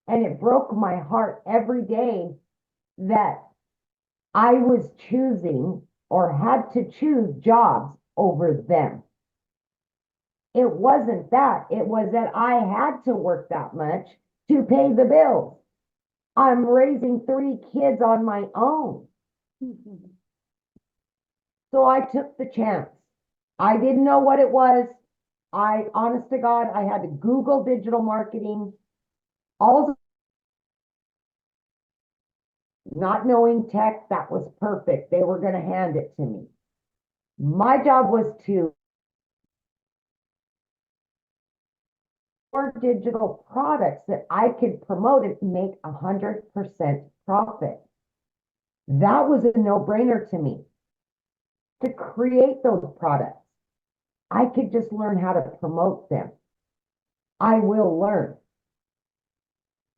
And it broke my heart every day that I was choosing or had to choose jobs over them. It wasn't that. It was that I had to work that much to pay the bills. I'm raising 3 kids on my own. So I took the chance. I didn't know what it was. Honest to God, I had to Google digital marketing. All not knowing tech, that was perfect. They were going to hand it to me. My job was to digital products that I could promote and make 100% profit. That was a no-brainer to me. To create those products, I could just learn how to promote them. I will learn.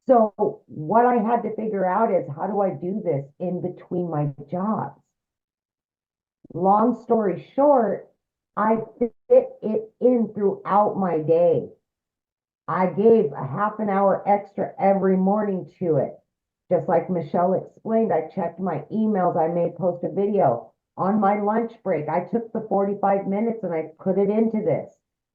So what I had to figure out is how do I do this in between my jobs? Long story short, I fit it in throughout my day. I gave a half an hour extra every morning to it. Just like Michelle explained, I checked my emails. I may post a video. On my lunch break, I took the 45 minutes and I put it into this.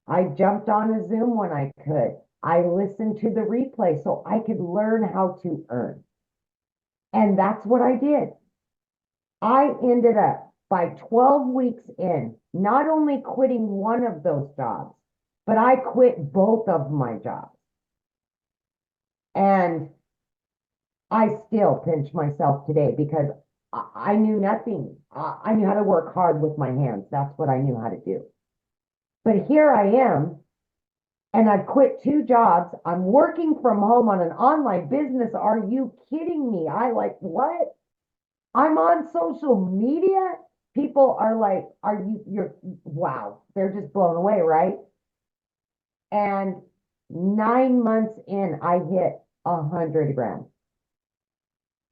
I jumped on a Zoom when I could. I listened to the replay so I could learn how to earn. And that's what I did. I ended up by 12 weeks in, not only quitting one of those jobs, but I quit both of my jobs. And I still pinch myself today because I knew nothing. I knew how to work hard with my hands. That's what I knew how to do. But here I am, and I've quit 2 jobs. I'm working from home on an online business. Are you kidding me? What? I'm on social media. People are like, wow. They're just blown away, right? And 9 months in, I hit 100 grand.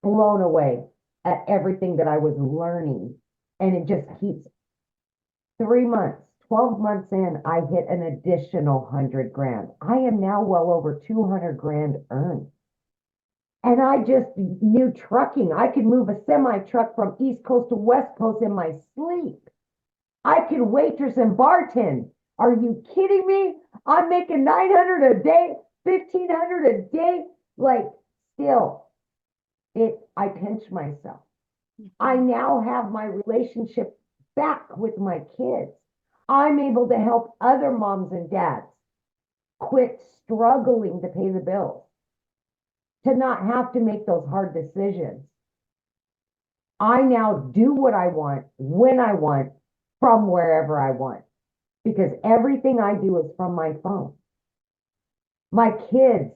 Blown away at everything that I was learning. And it just keeps 3 months, 12 months in, I hit an additional 100 grand. I am now well over 200 grand earned. And I just knew trucking. I could move a semi truck from East Coast to West Coast in my sleep. I could waitress and bartend. Are you kidding me? I'm making 900 a day, 1,500 a day. Still, I pinch myself. I now have my relationship back with my kids. I'm able to help other moms and dads quit struggling to pay the bills, to not have to make those hard decisions. I now do what I want, when I want, from wherever I want, because everything I do is from my phone. My kids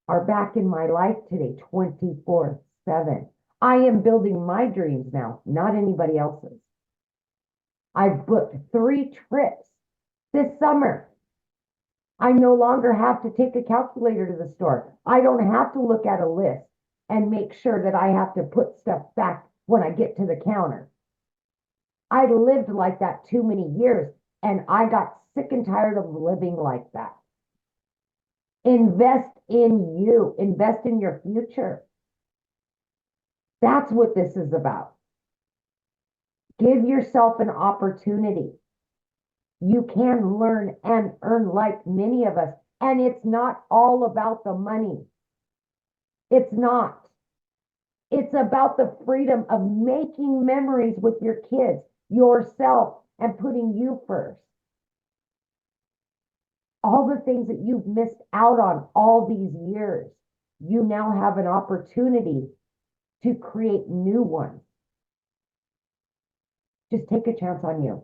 are back in my life today, 24/7. I am building my dreams now, not anybody else's. I've booked 3 trips this summer. I no longer have to take a calculator to the store. I don't have to look at a list and make sure that I have to put stuff back when I get to the counter. I lived like that too many years, and I got sick and tired of living like that. Invest in you. Invest in your future. That's what this is about. Give yourself an opportunity. You can learn and earn like many of us. And it's not all about the money. It's not. It's about the freedom of making memories with your kids, yourself, and putting you first. All the things that you've missed out on all these years, you now have an opportunity to create new ones. Just take a chance on you.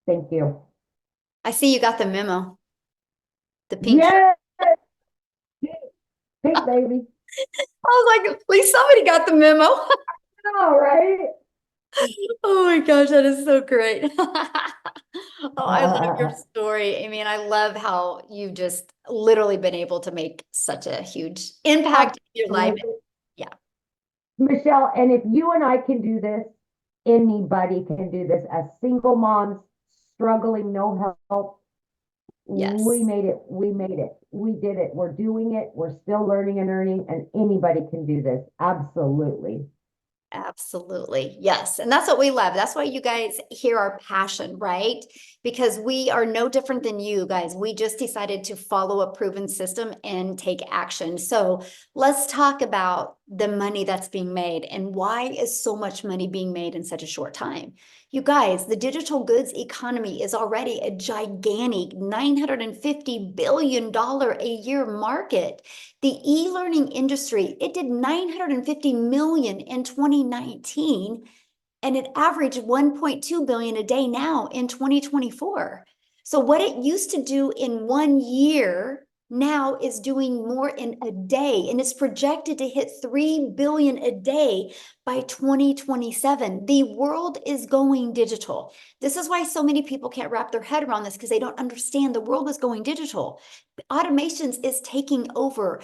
Thank you. I see you got the memo. The pink shirt. Yes, pink baby. I was like, at least somebody got the memo. All right. Oh my gosh, that is so great. Oh, I love your Uh, story. I mean, I love how you've just literally been able to make such a huge impact in your life. Yeah. Michelle, and if you and I can do this, anybody can do this. As single moms struggling, no help, Yes. we made it. We made it. We did it. We're doing it. We're still learning and earning, and anybody can do this. Absolutely. Absolutely. Yes. And that's what we love. That's why you guys hear our passion, right? Because we are no different than you guys. We just decided to follow a proven system and take action. So let's talk about the money that's being made and why is so much money being made in such a short time. You guys, the digital goods economy is already a gigantic $950 billion a year market. The e-learning industry, it did 950 million in 2019, and it averaged 1.2 billion a day now in 2024. So what it used to do in 1 year now is doing more in a day, and it's projected to hit 3 billion a day by 2027. The world is going digital. This is why so many people can't wrap their head around this, because they don't understand the world is going digital. Automations is taking over.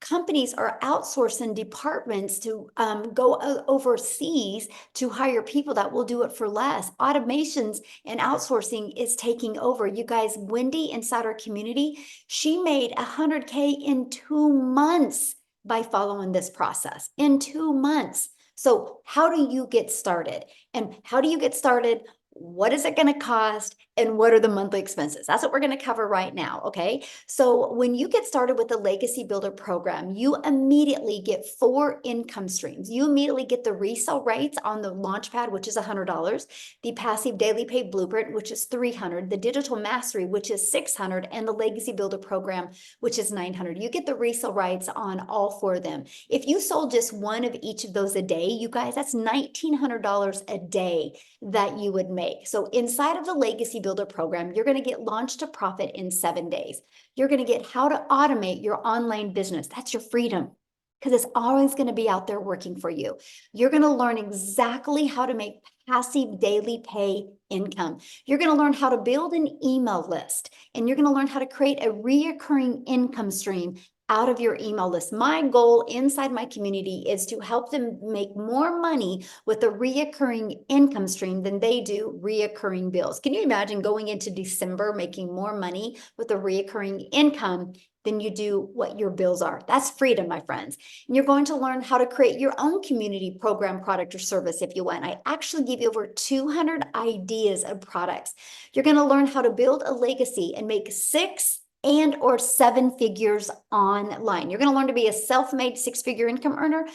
Companies are outsourcing departments to go overseas to hire people that will do it for less. Automations and outsourcing is taking over. You guys, Wendy inside our community, she made 100K in 2 months by following this process. In 2 months. So how do you get started? And how do you get started? What is it going to cost? And what are the monthly expenses? That's what we're going to cover right now. Okay. So when you get started with the Legacy Builder program, you immediately get 4 income streams. You immediately get the resale rates on the Launchpad, which is $100, the passive daily pay blueprint, which is $300, the digital mastery, which is $600, and the Legacy Builder program, which is $900. You get the resale rights on all 4 of them. If you sold just one of each of those a day, you guys, that's $1,900 a day that you would make. So inside of the Legacy Builder program, you're going to get launched to profit in 7 days. You're going to get how to automate your online business. That's your freedom, because it's always going to be out there working for you. You're going to learn exactly how to make passive daily pay income. You're going to learn how to build an email list, and you're going to learn how to create a reoccurring income stream out of your email list. My goal inside my community is to help them make more money with a reoccurring income stream than they do reoccurring bills. Can you imagine going into December making more money with a reoccurring income than you do what your bills are? That's freedom, my friends. And you're going to learn how to create your own community program, product, or service if you want. I actually give you over 200 ideas of products. You're going to learn how to build a legacy and make 6 and or 7 figures online. You're going to learn to be a self-made 6-figure income earner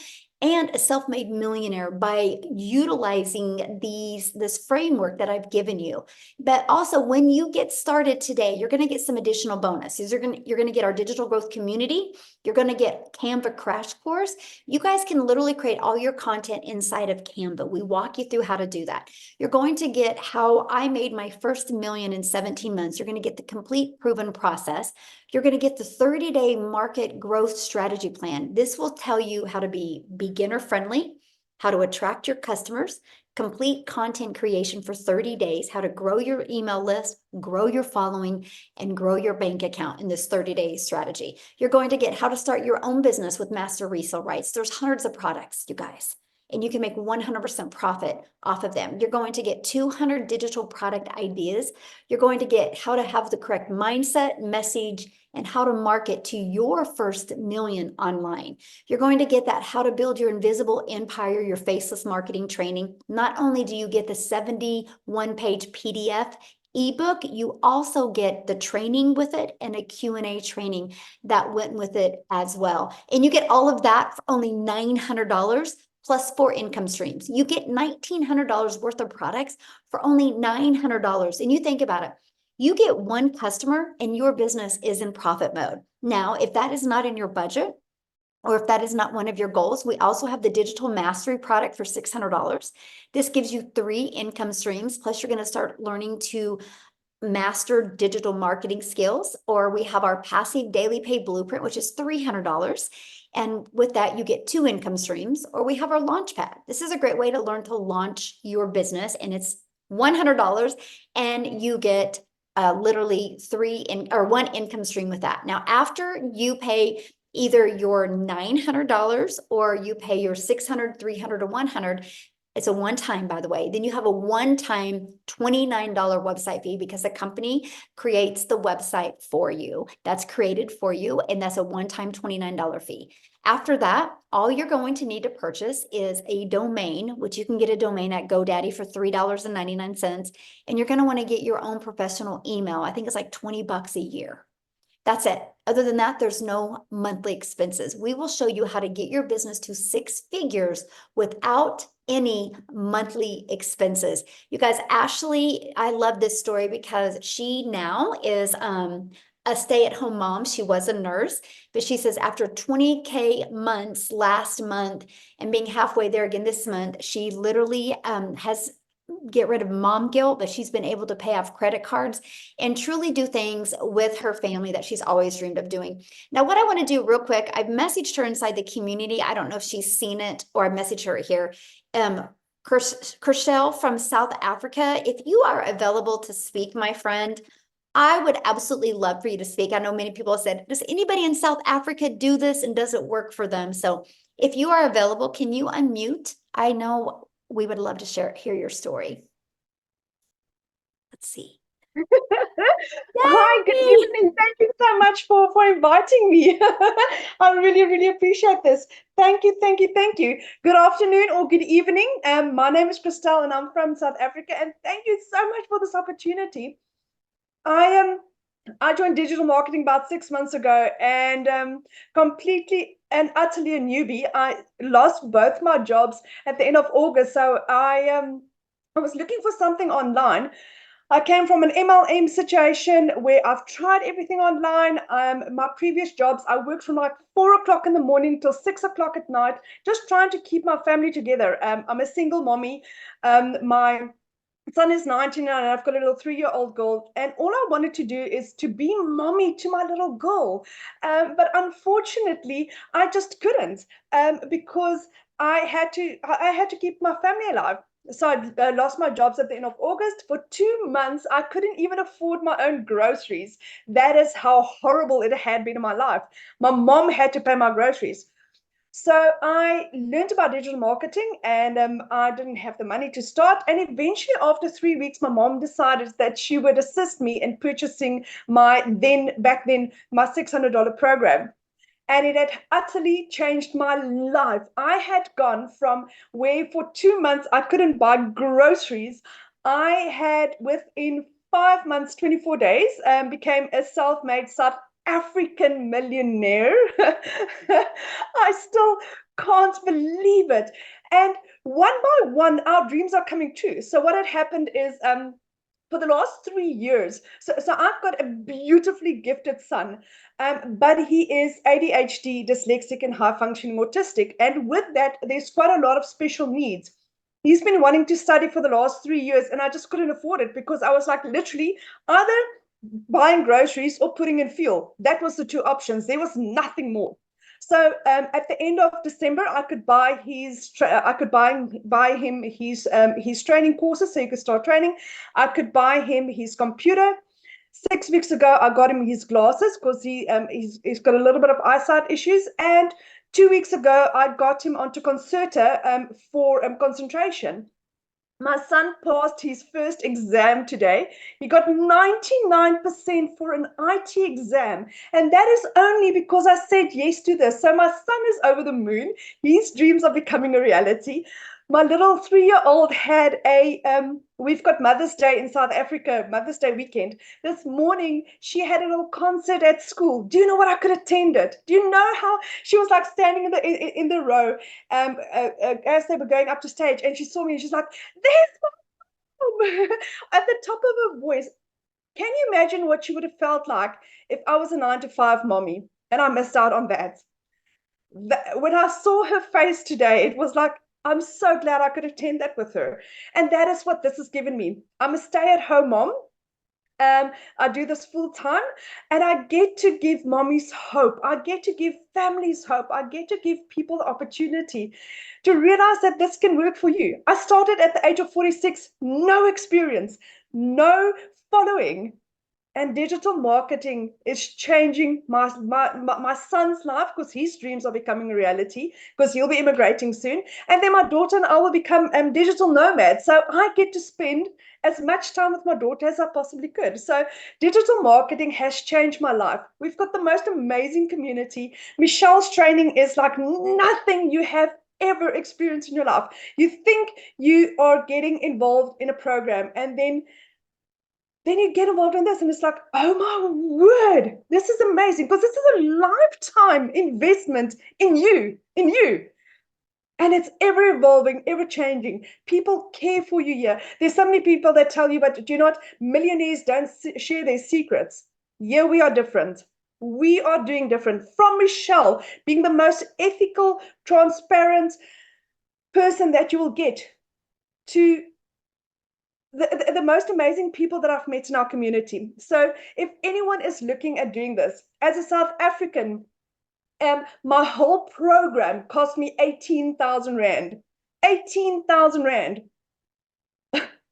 and a self-made millionaire by utilizing this framework that I've given you. But also, when you get started today, you're going to get some additional bonuses. You're going to get our digital growth community. You're going to get Canva crash course. You guys can literally create all your content inside of Canva. We walk you through how to do that. You're going to get how I made my first million in 17 months. You're going to get the complete proven process. You're going to get the 30-day market growth strategy plan. This will tell you how to be beginner friendly, how to attract your customers, complete content creation for 30 days, how to grow your email list, grow your following, and grow your bank account in this 30-day strategy. You're going to get how to start your own business with master resale rights. There's hundreds of products, you guys, and you can make 100% profit off of them. You're going to get 200 digital product ideas. You're going to get how to have the correct mindset, message, and how to market to your first million online. You're going to get that how to build your invisible empire, your faceless marketing training. Not only do you get the 71-page PDF ebook, you also get the training with it and a Q&A training that went with it as well. And you get all of that for only $900 plus 4 income streams. You get $1,900 worth of products for only $900. And you think about it, you get 1 customer and your business is in profit mode. Now, if that is not in your budget, or if that is not one of your goals, we also have the digital mastery product for $600. This gives you 3 income streams, plus you're going to start learning to master digital marketing skills, or we have our passive daily pay blueprint, which is $300. And with that, you get 2 income streams, or we have our launch pad. This is a great way to learn to launch your business, and it's $100, and you get literally 1 income stream with that. Now, after you pay either your $900 or you pay your $600, $300, or $100, it's a one-time, by the way. Then you have a one-time $29 website fee because the company creates the website for you. That's created for you, and that's a one-time $29 fee. After that, all you're going to need to purchase is a domain, which you can get a domain at GoDaddy for $3.99. And you're going to want to get your own professional email. I think it's like $20 a year. That's it. Other than that, there's no monthly expenses. We will show you how to get your business to 6 figures without any monthly expenses. You guys, Ashley, I love this story because she now is a stay-at-home mom. She was a nurse, but she says after 20K months last month and being halfway there again this month, she literally has get rid of mom guilt, but she's been able to pay off credit cards and truly do things with her family that she's always dreamed of doing. Now, what I want to do real quick, I've messaged her inside the community. I don't know if she's seen it, or I messaged her here. Kershel from South Africa, if you are available to speak, my friend, I would absolutely love for you to speak. I know many people have said, does anybody in South Africa do this, and does it work for them? So if you are available, can you unmute? I know we would love to hear your story. Let's see. Hi, good evening. Thank you so much for inviting me. I really appreciate this. Thank you. Good afternoon or good evening. My name is Christelle and I'm from South Africa, and thank you so much for this opportunity. I joined digital marketing about 6 months ago, and completely and utterly a newbie. I lost both my jobs at the end of August, so I was looking for something online. I came from an MLM situation where I've tried everything online. My previous jobs, I worked from like 4 o'clock in the morning till 6 o'clock at night, just trying to keep my family together. I'm a single mommy. My son is 19 and I've got a little 3-year-old girl, and all I wanted to do is to be mommy to my little girl. But unfortunately, I just couldn't because I had to keep my family alive. So I lost my jobs at the end of August. For 2 months, I couldn't even afford my own groceries. That is how horrible it had been in my life. My mom had to pay my groceries. So I learned about digital marketing, and I didn't have the money to start. And eventually, after 3 weeks, my mom decided that she would assist me in purchasing my my $600 program. And it had utterly changed my life. I had gone from where for 2 months I couldn't buy groceries. I had, within 5 months, 24 days, became a self-made South African millionaire. I still can't believe it. And one by one, our dreams are coming true. So what had happened is, for the last 3 years, so I've got a beautifully gifted son, but he is ADHD, dyslexic, and high-functioning autistic. And with that, there's quite a lot of special needs. He's been wanting to study for the last 3 years, and I just couldn't afford it because I was like literally either buying groceries or putting in fuel. That was the 2 options. There was nothing more. So at the end of December, I could buy him his training courses, so he could start training. I could buy him his computer. 6 weeks ago, I got him his glasses because he's got a little bit of eyesight issues. And 2 weeks ago, I got him onto Concerta for concentration. My son passed his first exam today. He got 99% for an IT exam. And that is only because I said yes to this. So my son is over the moon. His dreams are becoming a reality. My little 3-year-old had we've got Mother's Day in South Africa, Mother's Day weekend. This morning, she had a little concert at school. Do you know what? I could attend it. Do you know how she was like standing in the row as they were going up to stage, and she saw me and she's like, there's my mom at the top of her voice. Can you imagine what she would have felt like if I was a 9-to-5 mommy and I missed out on that? when I saw her face today, it was like, I'm so glad I could attend that with her. And that is what this has given me. I'm a stay-at-home mom. I do this full time, and I get to give mommies hope. I get to give families hope. I get to give people the opportunity to realize that this can work for you. I started at the age of 46, no experience, no following. And digital marketing is changing my son's life, because his dreams are becoming a reality, because he'll be immigrating soon. And then my daughter and I will become digital nomads. So I get to spend as much time with my daughter as I possibly could. So digital marketing has changed my life. We've got the most amazing community. Michelle's training is like nothing you have ever experienced in your life. You think you are getting involved in a program, and then you get involved in this, and it's like, oh my word, this is amazing, because this is a lifetime investment in you. And it's ever evolving, ever changing. People care for you here. There's so many people that tell you, but do you know what? Millionaires don't share their secrets. Here we are different. We are doing different. From Michelle being the most ethical, transparent person that you will get, to the most amazing people that I've met in our community. So if anyone is looking at doing this, as a South African, my whole program cost me 18,000 Rand. 18,000 Rand.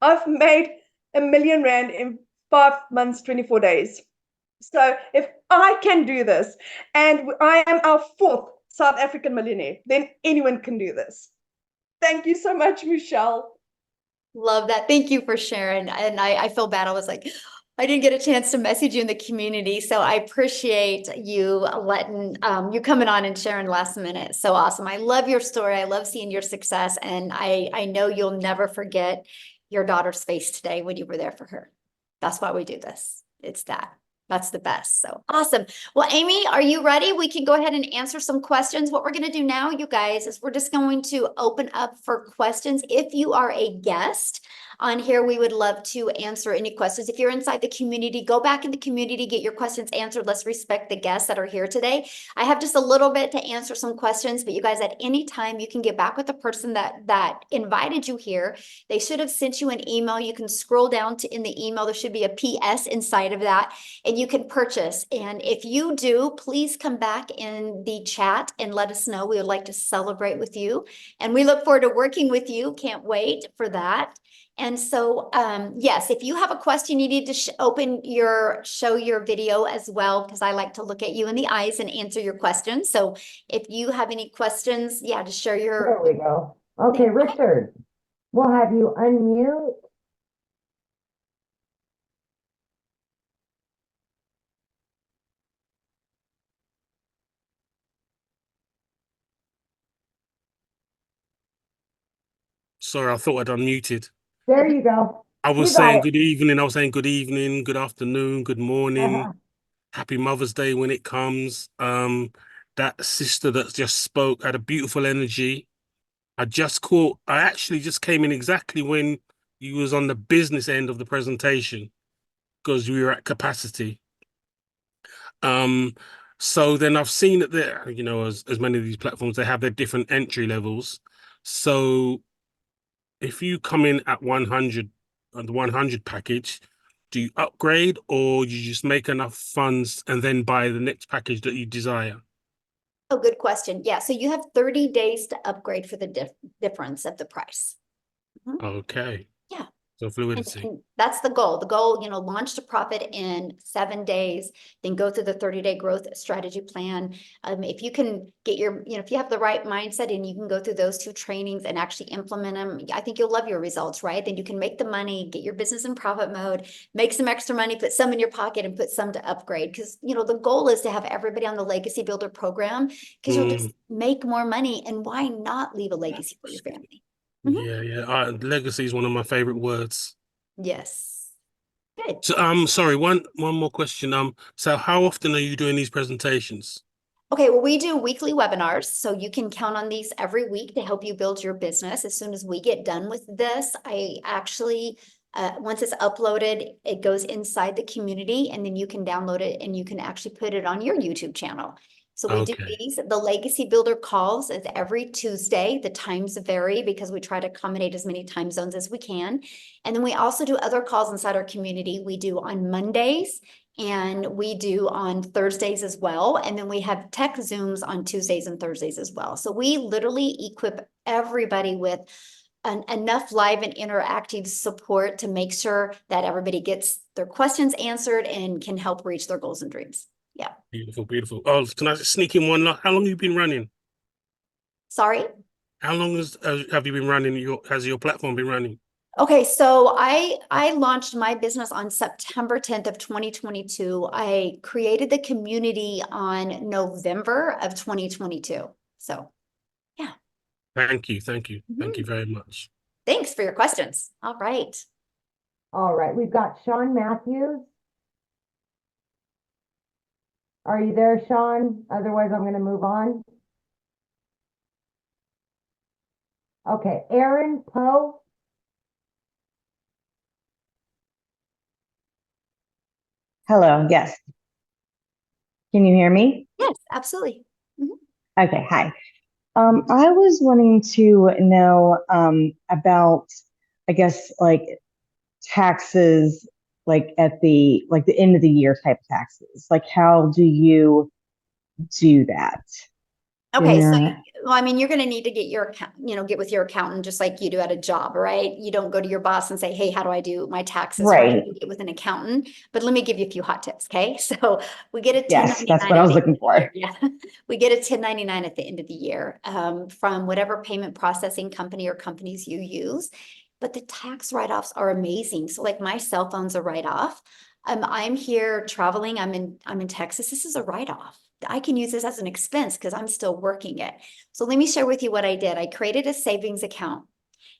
I've made R1 million in 5 months, 24 days. So if I can do this, and I am our 4th South African millionaire, then anyone can do this. Thank you so much, Michelle. Love that. Thank you for sharing. And I feel bad. I was like, I didn't get a chance to message you in the community. So I appreciate you letting you coming on and sharing last minute. So awesome. I love your story. I love seeing your success. And I know you'll never forget your daughter's face today when you were there for her. That's why we do this. It's that. That's the best. So awesome. Well, Amy, are you ready? We can go ahead and answer some questions. What we're going to do now, you guys, is we're just going to open up for questions. If you are a guest on here, we would love to answer any questions. If you're inside the community, go back in the community, get your questions answered. Let's respect the guests that are here today. I have just a little bit to answer some questions, but you guys, at any time, you can get back with the person that invited you here. They should have sent you an email. You can scroll down to in the email. There should be a PS inside of that, and you can purchase. And if you do, please come back in the chat and let us know. We would like to celebrate with you, and we look forward to working with you. Can't wait for that. And so, yes, if you have a question, you need to show your video as well, because I like to look at you in the eyes and answer your questions. So if you have any questions, yeah, just share your. There we go. Okay, Richard, we'll have you unmute. Sorry, I thought I'd unmuted. There you go. I was You got saying it. good evening. I was saying good evening, good afternoon, good morning. Happy Mother's Day when it comes. That sister that just spoke had a beautiful energy. I actually just came in exactly when you was on the business end of the presentation, because we were at capacity. So then I've seen that there, as many of these platforms, they have their different entry levels. So if you come in at 100 on the 100 package, do you upgrade, or you just make enough funds and then buy the next package that you desire? Oh, good question. Yeah, so you have 30 days to upgrade for the difference of the price. Okay. Yeah. So fluidity. And that's the goal. The goal, launch to profit in 7 days, then go through the 30-day growth strategy plan. If you can get if you have the right mindset and you can go through those 2 trainings and actually implement them, I think you'll love your results, right? Then you can make the money, get your business in profit mode, make some extra money, put some in your pocket and put some to upgrade. Because, the goal is to have everybody on the Legacy Builder program, because you'll just make more money. And why not leave a legacy for your family? Yeah. Legacy is one of my favorite words. Yes. Good. So, sorry, one more question. So how often are you doing these presentations? Okay, well, we do weekly webinars, so you can count on these every week to help you build your business. As soon as we get done with this, I actually, once it's uploaded, it goes inside the community, and then you can download it and you can actually put it on your YouTube channel. So we do Okay. these. The Legacy Builder calls is every Tuesday. The times vary because we try to accommodate as many time zones as we can. And then we also do other calls inside our community. We do on Mondays and we do on Thursdays as well. And then we have tech Zooms on Tuesdays and Thursdays as well. So we literally equip everybody with enough live and interactive support to make sure that everybody gets their questions answered and can help reach their goals and dreams. Yeah. Beautiful, beautiful. Oh, can I sneak in one? How long have you been running? Sorry. How long have you been running has your platform been running? Okay, so I launched my business on September 10th of 2022. I created the community on November of 2022. So yeah. Thank you, thank you, thank you Mhm. very much. Thanks for your questions. All right. All right, we've got Sean Matthews. Are you there, Sean? Otherwise, I'm going to move on. Okay, Aaron Poe. Hello, yes. Can you hear me? Yes, absolutely. Mhm. Okay, hi. I was wanting to know about, I guess, like taxes, like at the end of the year type taxes. Like, how do you do that? Okay, so Yeah. well, I mean, you're going to need to get your account, get with your accountant just like you do at a job, right? You don't go to your boss and say, "Hey, how do I do my taxes?" Right? Right. You get with an accountant. But let me give you a few hot tips, okay? So we get a Yes, that's 1099 what I at was the end looking of the year. for. Yeah, we get a 1099 at the end of the year from whatever payment processing company or companies you use. But the tax write-offs are amazing. So like my cell phone's a write-off. I'm here traveling. I'm in Texas. This is a write-off. I can use this as an expense because I'm still working it. So let me share with you what I did. I created a savings account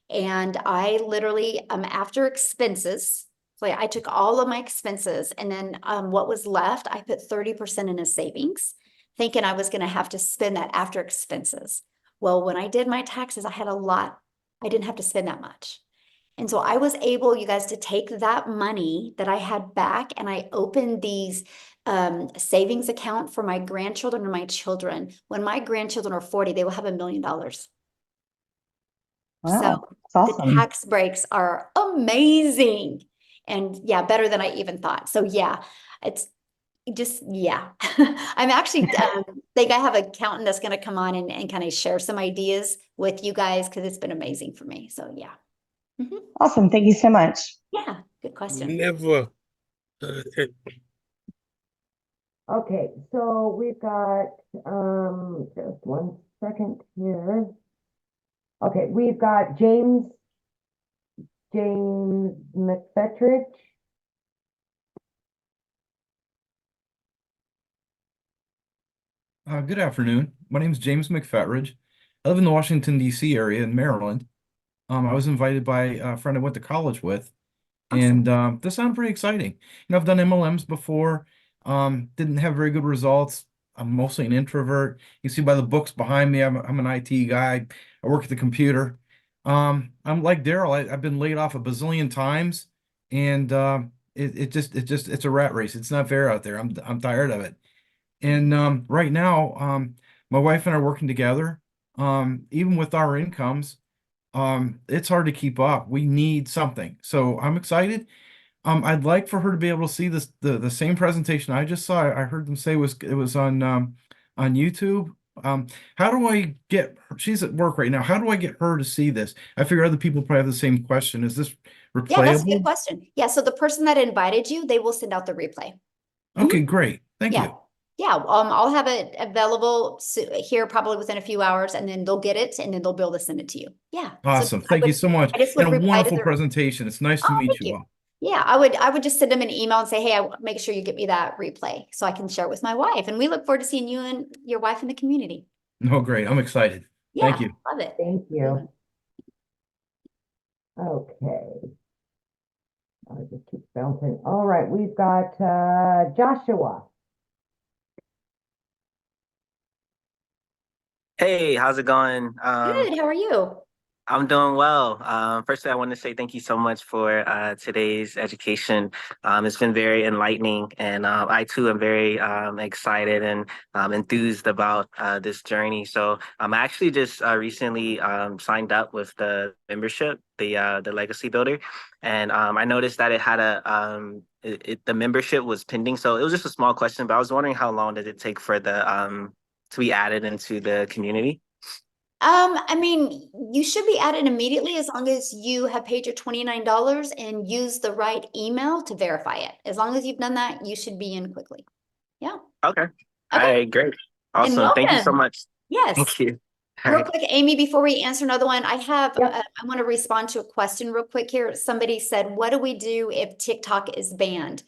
and I literally, after expenses, so I took all of my expenses and then what was left, I put 30% in a savings, thinking I was going to have to spend that after expenses. Well, when I did my taxes, I had a lot. I didn't have to spend that much. And so I was able, you guys, to take that money that I had back and I opened these savings account for my grandchildren and my children. When my grandchildren are 40, they will have $1 million. So Wow, it's the awesome. tax breaks are amazing. And yeah, better than I even thought. So yeah, it's just, yeah. I'm actually think I have an accountant that's going to come on and kind of share some ideas with you guys because it's been amazing for me. So yeah. Mhm. Awesome. Thank you so much. Yeah, good question. Never. Okay, so we've got just one second here. Okay, we've got James McFetridge. Good afternoon. My name is James McFetridge. I live in the Washington, D.C. area in Maryland. I was invited by a friend I went to college with, Awesome. and this sounded pretty exciting. I've done MLMs before, didn't have very good results. I'm mostly an introvert. You see by the books behind me, I'm an IT guy. I work at the computer. I'm like Daryl. I've been laid off a bazillion times, and it's a rat race. It's not fair out there. I'm tired of it. And right now, my wife and I are working together. Even with our incomes, it's hard to keep up. We need something. So I'm excited. I'd like for her to be able to see the same presentation I just saw. I heard them say it was on YouTube. How do I get her? She's at work right now. How do I get her to see this? I figure other people probably have the same question. Is this Yeah, that's a good replayable? question. Yeah, so the person that invited you, they will send out the replay. Mhm. Okay, great. Thank Yeah. you. Yeah, I'll have it available here probably within a few hours and then they'll get it and then they'll be able to send it to you. Yeah. So Awesome. Thank you so much. I just And would a reply to wonderful their, presentation. It's nice to oh, meet thank you you. all. Yeah, I would just send them an email and say, hey, make sure you get me that replay so I can share it with my wife. And we look forward to seeing you and your wife in the community. No, great. I'm excited. Thank Yeah, you. love it. Thank you. Okay. I just keep bouncing. All right, we've got Joshua. Hey, how's it going? Good, how are you? I'm doing well. Firstly, I want to say thank you so much for today's education. It's been very enlightening, and I too am very excited and enthused about this journey. So I actually just recently signed up with the membership, the Legacy Builder, and I noticed that it had the membership was pending. So it was just a small question, but I was wondering how long did it take for the to be added into the community? I mean, you should be added immediately as long as you have paid your $29 and use the right email to verify it. As long as you've done that, you should be in quickly. Yeah. Okay. All Okay. right, great. And Awesome. Thank you so welcome. much. Yes. Thank you. All Real right. quick, Amy, before we answer another one, I have, Yep. I want to respond to a question real quick here. Somebody said, what do we do if TikTok is banned?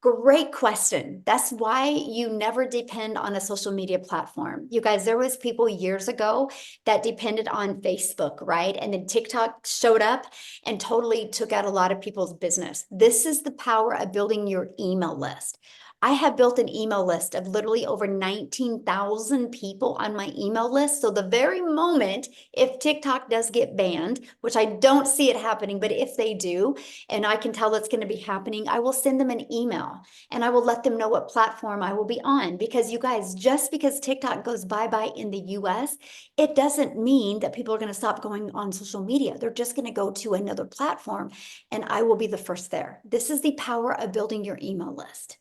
Great question. That's why you never depend on a social media platform. You guys, there was people years ago that depended on Facebook, right? And then TikTok showed up and totally took out a lot of people's business. This is the power of building your email list. I have built an email list of literally over 19,000 people on my email list. So the very moment, if TikTok does get banned, which I don't see it happening, but if they do, and I can tell it's going to be happening, I will send them an email and I will let them know what platform I will be on. Because you guys, just because TikTok goes bye-bye in the US, it doesn't mean that people are going to stop going on social media. They're just going to go to another platform and I will be the first there. This is the power of building your email list.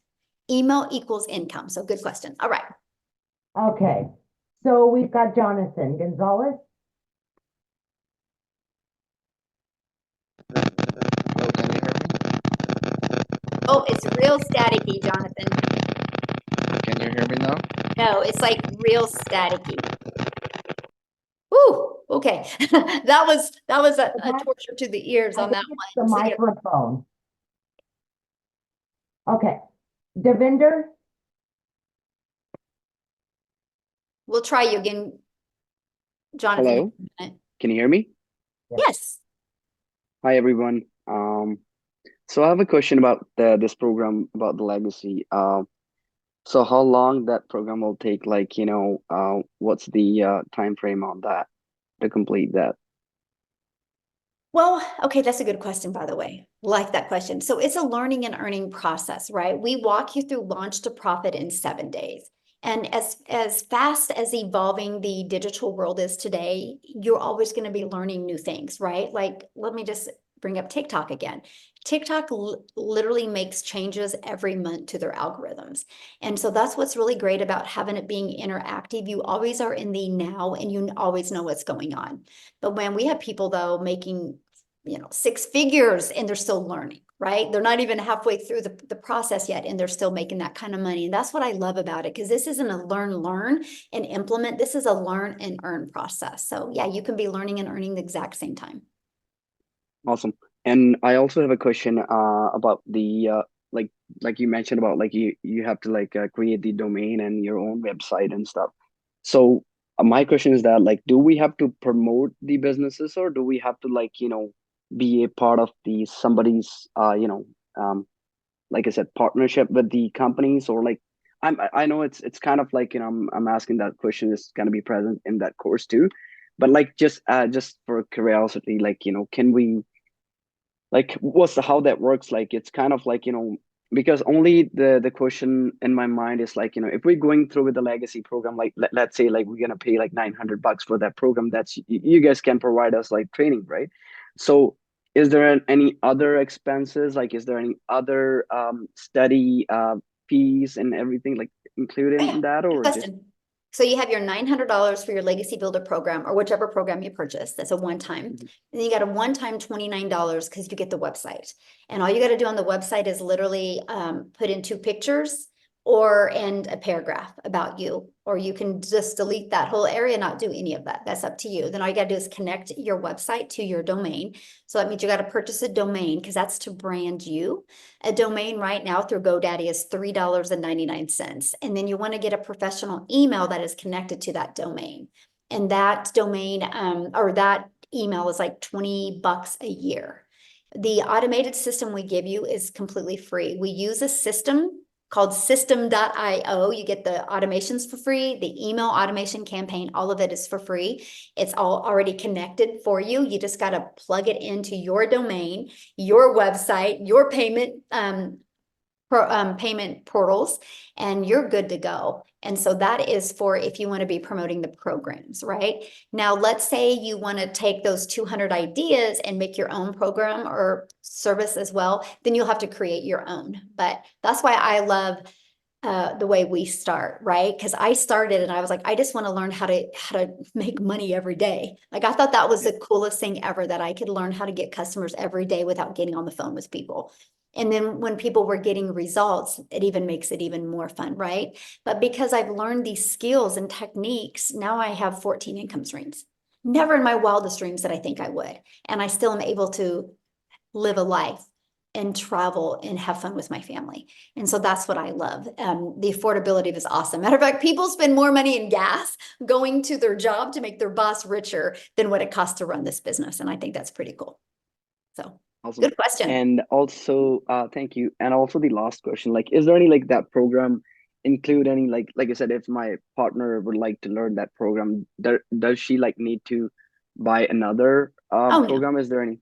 Email equals income. So good question. All right. Okay, so we've got Jonathan Gonzalez. Hello, can you hear me? Oh, it's real staticky, Jonathan. Can you hear me now? No, it's like real staticky. Ooh, okay. That was a torture to the ears I on that think it's one. the So, yeah. microphone. Okay, Devinder, We'll try you again, Jonathan. Hello, can you hear me? Yes. Hi, everyone. So I have a question about this program about the legacy. So how long that program will take? Like, what's the time frame on that to complete that? Well, okay, that's a good question, by the way. Like that question. So it's a learning and earning process, right? We walk you through launch to profit in 7 days. And as fast as evolving the digital world is today, you're always going to be learning new things, right? Like, let me just bring up TikTok again. TikTok literally makes changes every month to their algorithms. And so that's what's really great about having it being interactive. You always are in the now and you always know what's going on. But when we have people though making, 6 figures and they're still learning, right? They're not even halfway through the process yet and they're still making that kind of money. And that's what I love about it, because this isn't a learn and implement. This is a learn and earn process. So yeah, you can be learning and earning the exact same time. Awesome. And I also have a question about the like you mentioned about like you have to like create the domain and your own website and stuff. So my question is that like do we have to promote the businesses or do we have to like be a part of the somebody's like I said partnership with the companies or like I know it's kind of like I'm asking that question is going to be present in that course too, but like just for curiosity like can we like what's how that works like it's kind of like because only the question in my mind is like if we're going through with the legacy program like let's say like we're gonna pay like $900 for that program that's you guys can provide us like training, right? So is there any other expenses, like is there any other study fees and everything like included in that Good or just question. So you have your $900 for your Legacy Builder program or whichever program you purchase. That's a one-time. And then you got a one-time $29 because you get the website. And all you got to do on the website is literally put in 2 pictures and a paragraph about you, or you can just delete that whole area, not do any of that. That's up to you. Then all you got to do is connect your website to your domain. So that means you got to purchase a domain because that's to brand you. A domain right now through GoDaddy is $3.99. And then you want to get a professional email that is connected to that domain. And that domain or that email is like $20 a year. The automated system we give you is completely free. We use a system called system.io. You get the automations for free, the email automation campaign, all of it is for free. It's all already connected for you. You just got to plug it into your domain, your website, your payment payment portals, and you're good to go. And so that is for if you want to be promoting the programs, right? Now, let's say you want to take those 200 ideas and make your own program or service as well, then you'll have to create your own. But that's why I love the way we start, right? Because I started and I was like, I just want to learn how to make money every day. Like I thought that was the coolest thing ever, that I could learn how to get customers every day without getting on the phone with people. And then when people were getting results, it even makes it even more fun, right? But because I've learned these skills and techniques, now I have 14 income streams. Never in my wildest dreams that I think I would. And I still am able to live a life and travel and have fun with my family. And so that's what I love. The affordability is awesome. Matter of fact, people spend more money in gas going to their job to make their boss richer than what it costs to run this business. And I think that's pretty cool. So Awesome. good question. And also, thank you. And also the last question, like, is there any like that program include any like I said, if my partner would like to learn that program, does she like need to buy another Oh, no. program? Is there any?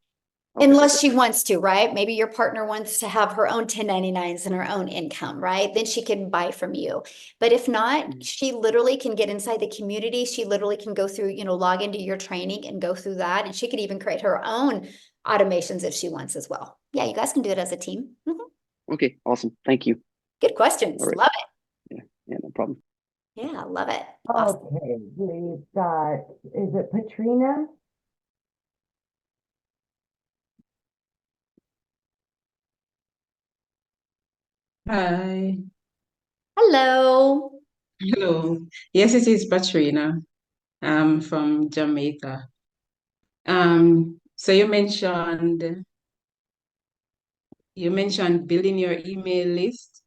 Okay. Unless she wants to, right? Maybe your partner wants to have her own 1099s and her own income, right? Then she can buy from you. But if not, she literally can get inside the community. She literally can go through, log into your training and go through that. And she could even create her own automations if she wants as well. Yeah, you guys can do it as a team. Okay, awesome. Thank you. Good questions. All right. Love it. Yeah, no problem. Yeah, love it. Awesome. Okay, we've got, is it Patrina? Hi. Hello. Hello. Yes, it is Patrina. From Jamaica. So you mentioned building your email list.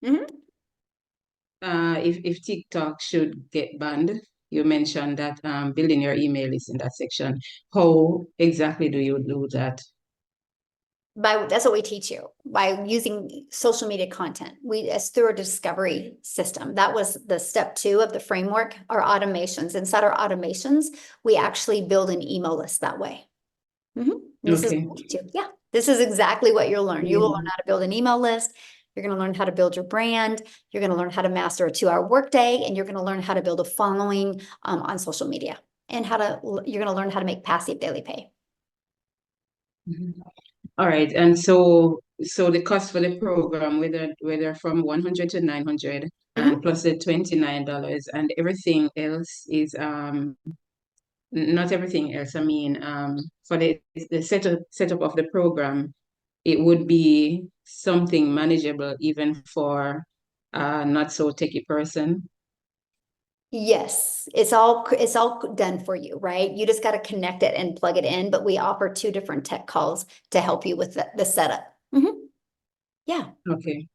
Mhm. If TikTok should get banned, you mentioned that building your email list in that section. How exactly do you do that? That's what we teach you by using social media content. It's through a discovery system. That was the step 2 of the framework, our automations. Inside our automations, we actually build an email list that way. This is Okay. what we teach you. Yeah, this is exactly what you'll learn. You will learn how to build an email list. You're going to learn how to build your brand. You're going to learn how to master a 2-hour workday, and you're going to learn how to build a following on social media, and you're going to learn how to make passive daily pay. All right. And so the cost for the program, whether from 100 to 900 and plus the $29, and everything else is not everything else. I mean, for the setup of the program, it would be something manageable even for not so techie person. Yes, it's all done for you, right? You just got to connect it and plug it in, but we offer 2 different tech calls to help you with the setup. Yeah. Okay.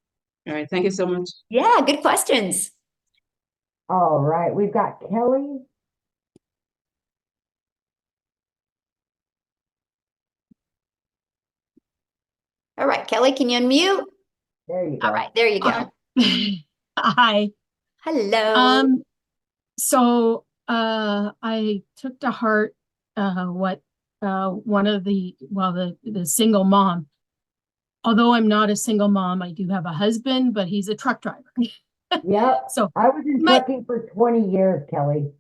All right. Thank you so much. Yeah, good questions. All right, we've got Kelly. All right, Kelly, can you unmute? There you go. All right, there you go. Hi. Hello. So I took to heart what one of the single mom. Although I'm not a single mom, I do have a husband, but he's a truck driver. Yep. So I was in trucking for 20 years, Kelly.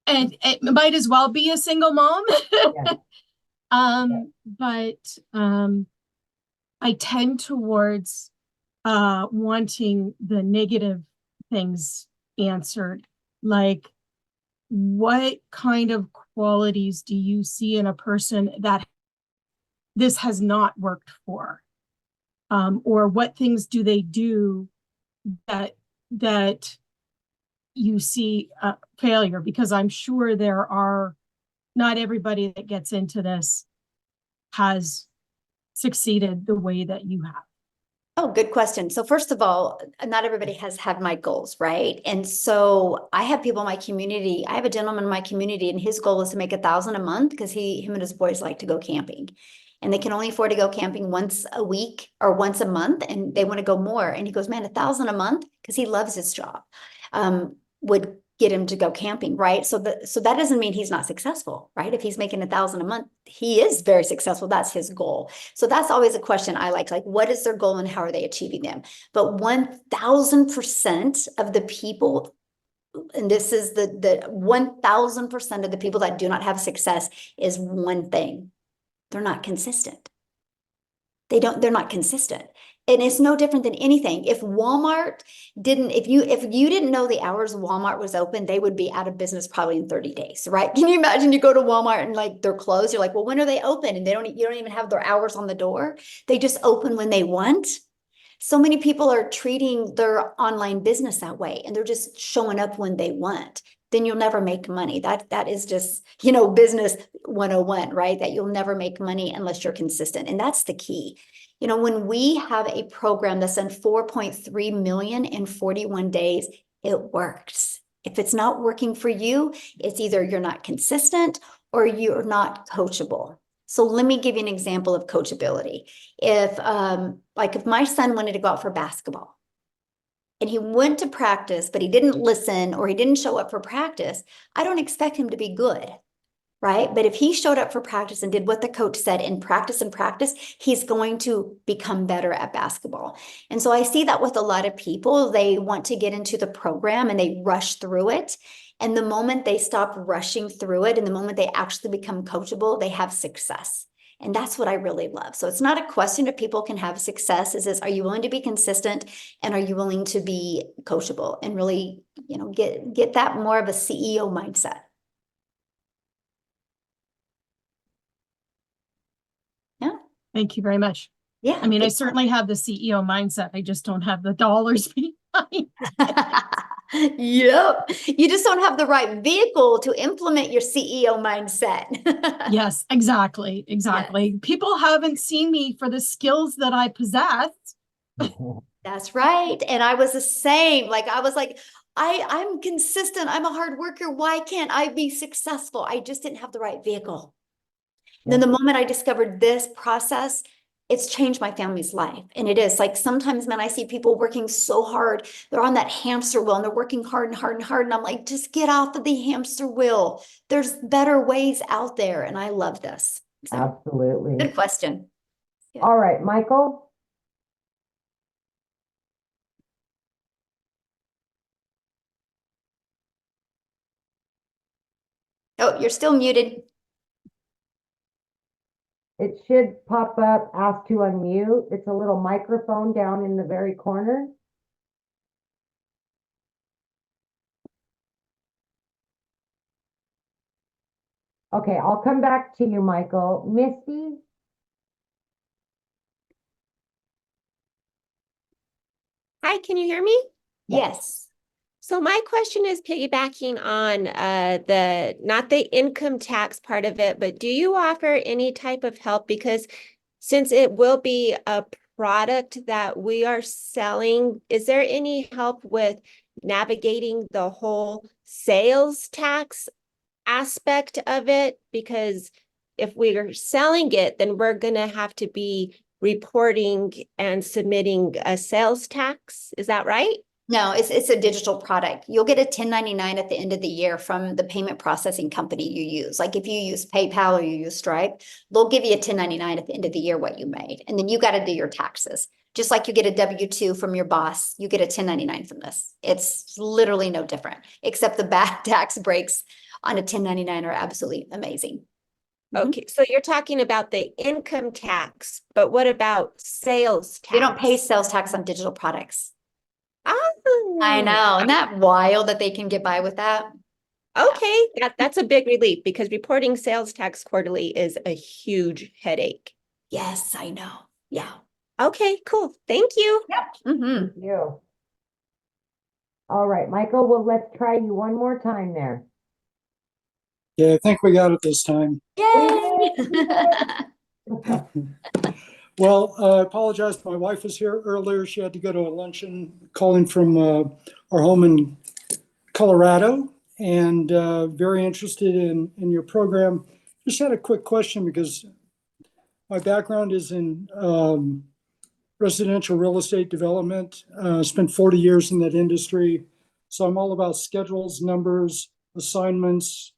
And it might as well be a single mom. Yeah. But I tend towards wanting the negative things answered, like what kind of qualities do you see in a person that this has not worked for, or what things do they do that you see failure? Because I'm sure there are, not everybody that gets into this has succeeded the way that you have. Oh, good question. So first of all, not everybody has had my goals, right? And so I have people in my community. I have a gentleman in my community, and his goal is to make $1,000 a month because him and his boys like to go camping. and they can only afford to go camping once a week or once a month, and they want to go more. And he goes, man, $1,000 a month, because he loves his job, would get him to go camping, right? So that doesn't mean he's not successful, right? If he's making $1,000 a month, he is very successful. That's his goal. So that's always a question I like what is their goal and how are they achieving them? But 1000% of the people, and this is the 1000% of the people that do not have success, is one thing: they're not consistent. They're not consistent. And it's no different than anything. If Walmart didn't, if you didn't know the hours Walmart was open, they would be out of business probably in 30 days, right? Can you imagine you go to Walmart and like they're closed? You're like, well, when are they open? And you don't even have their hours on the door. They just open when they want. So many people are treating their online business that way, and they're just showing up when they want. Then you'll never make money. That is just, business 101, right? That you'll never make money unless you're consistent. And that's the key. When we have a program that's done 4.3 million in 41 days, it works. If it's not working for you, it's either you're not consistent or you're not coachable. So let me give you an example of coachability. If my son wanted to go out for basketball and he went to practice, but he didn't listen or he didn't show up for practice, I don't expect him to be good, right? But if he showed up for practice and did what the coach said and practice, he's going to become better at basketball. And so I see that with a lot of people. They want to get into the program and they rush through it. And the moment they stop rushing through it and the moment they actually become coachable, they have success. And that's what I really love. So it's not a question if people can have success. Is are you willing to be consistent, and are you willing to be coachable and really, get that more of a CEO mindset? Yeah. Thank you very much. Yeah. I mean, I certainly have the CEO mindset. I just don't have the dollars behind. Yep. You just don't have the right vehicle to implement your CEO mindset. Yes, exactly. Exactly. People haven't seen me for the skills that I possess. That's right. And I was the same. I was like, I'm consistent. I'm a hard worker. Why can't I be successful? I just didn't have the right vehicle. Then the moment I discovered this process, it's changed my family's life. And it is sometimes, man, I see people working so hard. They're on that hamster wheel and they're working hard and hard and hard. And I'm like, just get off of the hamster wheel. There's better ways out there. And I love this. So, Absolutely. good question. Yeah. All right, Michael. Oh, you're still muted. It should pop up, ask to unmute. It's a little microphone down in the very corner. Okay, I'll come back to you, Michael. Misty? Hi, can you hear me? Yes. So my question is piggybacking on not the income tax part of it, but do you offer any type of help? Because since it will be a product that we are selling, is there any help with navigating the whole sales tax aspect of it? Because if we are selling it, then we're going to have to be reporting and submitting a sales tax. Is that right? No, it's a digital product. You'll get a 1099 at the end of the year from the payment processing company you use. Like if you use PayPal or you use Stripe, they'll give you a 1099 at the end of the year what you made. And then you got to do your taxes. Just like you get a W-2 from your boss, you get a 1099 from this. It's literally no different, except the bad tax breaks on a 1099 are absolutely amazing. Okay, so you're talking about the income tax, but what about sales tax? You don't pay sales tax on digital products. Oh, I know. Isn't that wild that they can get by with that? okay, that's a big relief because reporting sales tax quarterly is a huge headache. Yes, I know. Yeah. Okay, cool. Thank you. Yep. Thank you. All right, Michael, well, let's try you one more time there. Yeah, I think we got it this time. Yay! Well, I apologize. My wife was here earlier. She had to go to a luncheon calling from our home in Colorado, and very interested in your program. Just had a quick question because my background is in residential real estate development. Spent 40 years in that industry. So I'm all about schedules, numbers, assignments,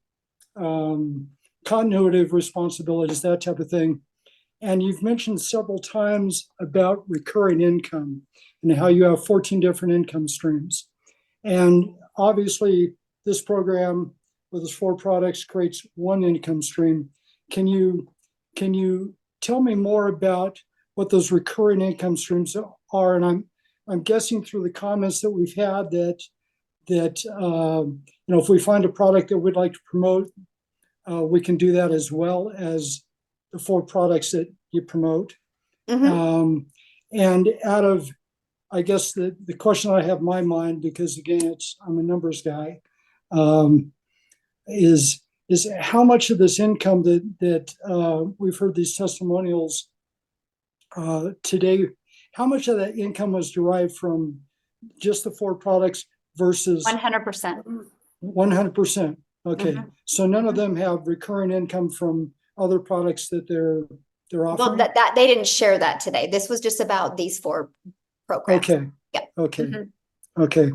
continuity of responsibilities, that type of thing. And you've mentioned several times about recurring income and how you have 14 different income streams. And obviously, this program with its 4 products creates one income stream. Can you tell me more about what those recurring income streams are? And I'm guessing through the comments that we've had that if we find a product that we'd like to promote, we can do that as well as the 4 products that you promote. And out of, I guess the question I have in my mind, because again, I'm a numbers guy, is how much of this income that we've heard these testimonials today, how much of that income was derived from just the 4 products versus 100%. 100%? Okay, so none of them have recurring income from other products that they're offering? Well, that they didn't share that today. This was just about these 4 programs. Okay. Yeah. Okay. Okay.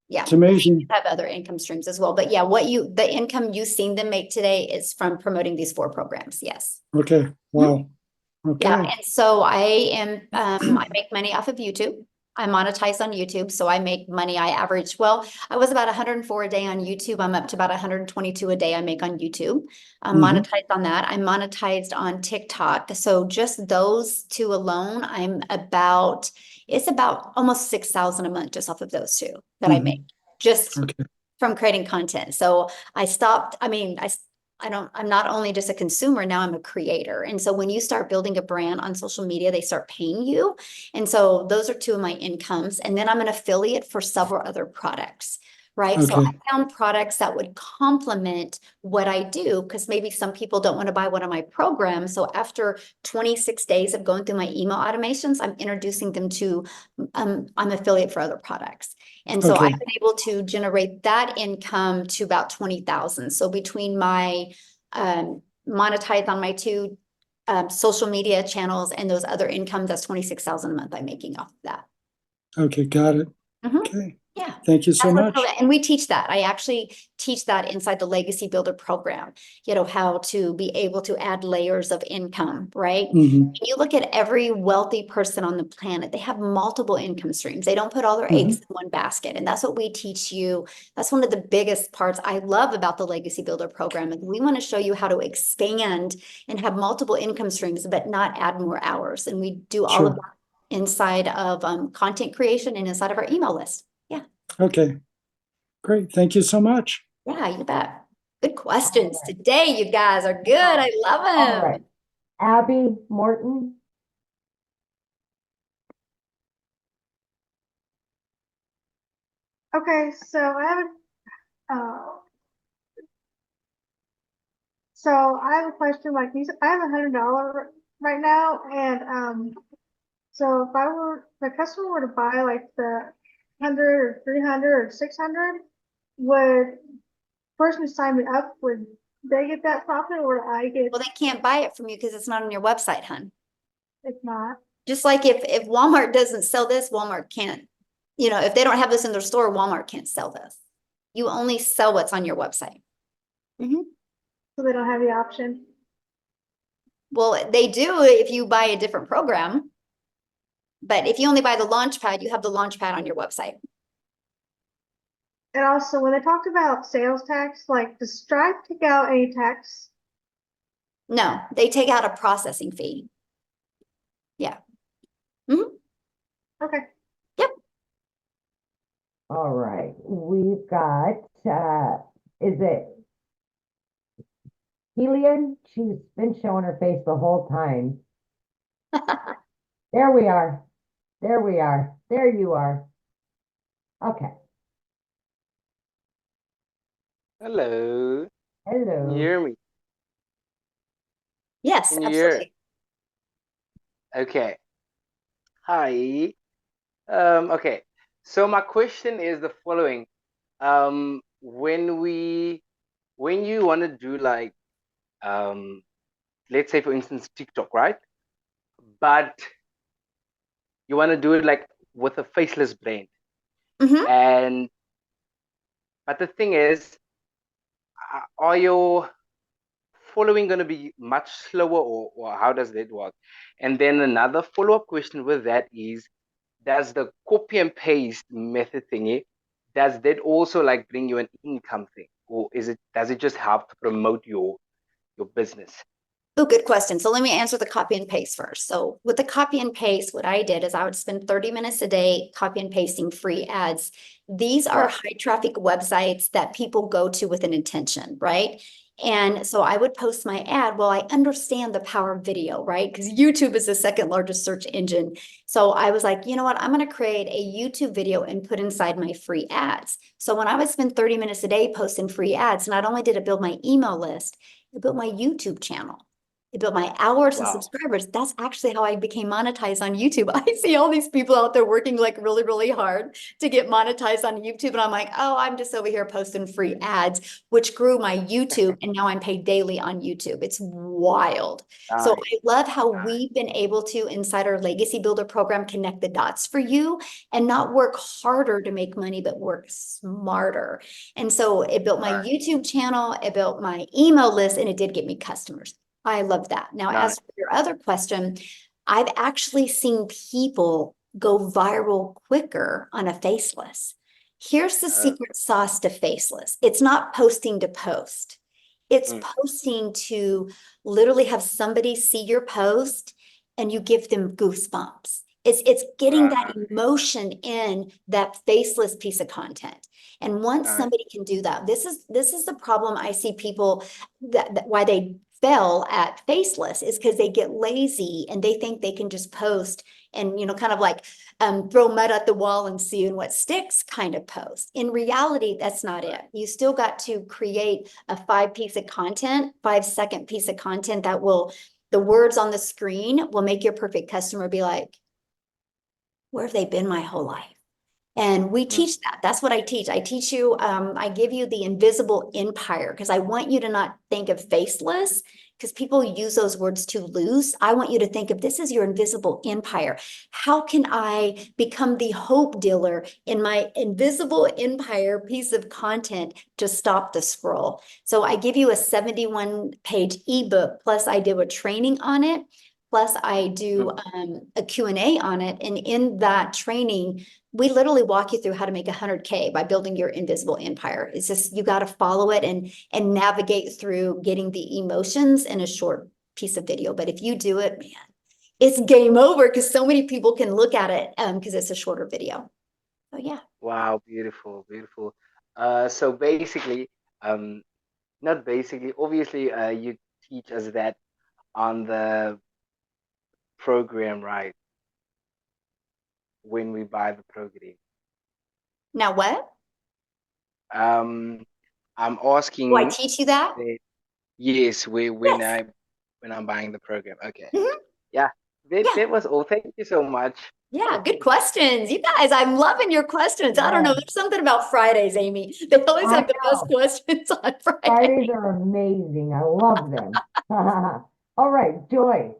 Yeah. It's amazing. You have other income streams as well. But yeah, the income you've seen them make today is from promoting these 4 programs. Yes. Okay. Wow. Okay. Yeah. And so I make money off of YouTube. I monetize on YouTube. So I make money. I was about 104 a day on YouTube. I'm up to about 122 a day I make on YouTube. I'm monetized on that. I'm monetized on TikTok. So just those 2 alone, it's about almost 6,000 a month just off of those 2 that I make just from creating content. So I'm not only just a consumer, now I'm a creator. And so when you start building a brand on social media, they start paying you. And so those are 2 of my incomes. And then I'm an affiliate for several other products, right? So I found products that would complement what I do, because maybe some people don't want to buy one of my programs. So after 26 days of going through my email automations, I'm introducing them to, I'm affiliate for other products. And so I've been able to generate that income to about 20,000. So between my monetize on my 2 social media channels and those other incomes, that's 26,000 a month I'm making off of that. Okay, got it. Okay. Yeah. Thank you so much. And we teach that. I actually teach that inside the Legacy Builder program, how to be able to add layers of income, right? You look at every wealthy person on the planet, they have multiple income streams. They don't put all their eggs in one basket. And that's what we teach you. That's one of the biggest parts I love about the Legacy Builder program. And we want to show you how to expand and have multiple income streams, but not add more hours. And we do all of that inside of content creation and inside of our email list. Yeah. Okay. Great. Thank you so much. Yeah, you bet. Good questions today. You guys are good. I love them. All right. Abby Morton. Okay, so I have a question. Like these, I have $100 right now, and so if the customer were to buy like the 100 or 300 or 600, would person who signed me up, would they get that profit, or would I get? Well, they can't buy it from you because it's not on your website, hun. It's not. Just like if Walmart doesn't sell this, Walmart can't. If they don't have this in their store, Walmart can't sell this. You only sell what's on your website. So they don't have the option. Well, they do if you buy a different program. But if you only buy the Launchpad, you have the Launchpad on your website. And also, when they talked about sales tax, like, does Stripe take out any tax? No, they take out a processing fee. Yeah. Okay. Yep. All right. We've got, is it Helian? She's been showing her face the whole time. There we are. There we are. There you are. Okay. Hello. Can Hello. you hear me? Yes, Can you hear? absolutely. Okay. Hi. Okay. So my question is the following. When you want to do like let's say for instance, TikTok, right? But you want to do it like with a faceless brand. Mhm. And but the thing is, are your following going to be much slower, or how does that work? And then another follow-up question with that is, does the copy and paste method thingy, does that also like bring you an income thing, or does it just help to promote your business? Oh, good question. So let me answer the copy and paste first. So with the copy and paste, what I did is I would spend 30 minutes a day copy and pasting free ads. These are Right. high traffic websites that people go to with an intention, right? And so I would post my ad. Well, I understand the power of video, right? Because YouTube is the second largest search engine. So I was like, you know what? I'm going to create a YouTube video and put inside my free ads. So when I would spend 30 minutes a day posting free ads, not only did it build my email list, it built my YouTube channel. It built my hours and Wow. subscribers. That's actually how I became monetized on YouTube. I see all these people out there working like really, really hard to get monetized on YouTube. And I'm like, oh, I'm just over here posting free ads, which grew my YouTube. And now I'm paid daily on YouTube. It's wild. So Nice. I love how we've been able to, inside our Legacy Builder program, connect the dots for you and not work harder to make money, but work smarter. And so it built my Right. YouTube channel, it built my email list, and it did get me customers. I love that. Now, Nice. as for your other question, I've actually seen people go viral quicker on a faceless. Here's the secret sauce to faceless. It's not posting to post. It's posting to literally have somebody see your post and you give them goosebumps. It's getting that emotion in that faceless piece of content. And once Nice. somebody can do that, this is the problem I see people that why they fail at faceless is because they get lazy and they think they can just post and kind of like throw mud at the wall and see what sticks kind of post. In reality, that's not it. You still got to create a 5-second piece of content that will, the words on the screen will make your perfect customer be like, where have they been my whole life? And we teach that. That's what I teach. I teach you, I give you the invisible empire because I want you to not think of faceless because people use those words too loose. I want you to think of this as your invisible empire. How can I become the hope dealer in my invisible empire piece of content to stop the scroll? So I give you a 71-page ebook, plus I do a training on it. Plus I do a Q&A on it. And in that training, we literally walk you through how to make 100K by building your invisible empire. It's just, you got to follow it and navigate through getting the emotions in a short piece of video. But if you do it, man, it's game over because so many people can look at it because it's a shorter video. So yeah. Wow, beautiful, beautiful. So basically, not basically, obviously, you teach us that on the program, right? When we buy the program. Now what? I'm Do I asking teach you that? yes, when Yes. I'm buying the program. Okay. Mhm. Yeah, Yeah. that was all. Thank you so much. Yeah, good questions. You guys, I'm loving your questions. I don't know. There's something about Fridays, Amy. They always I have the best know. questions on Friday. Fridays are amazing. I love them. All right, Joy.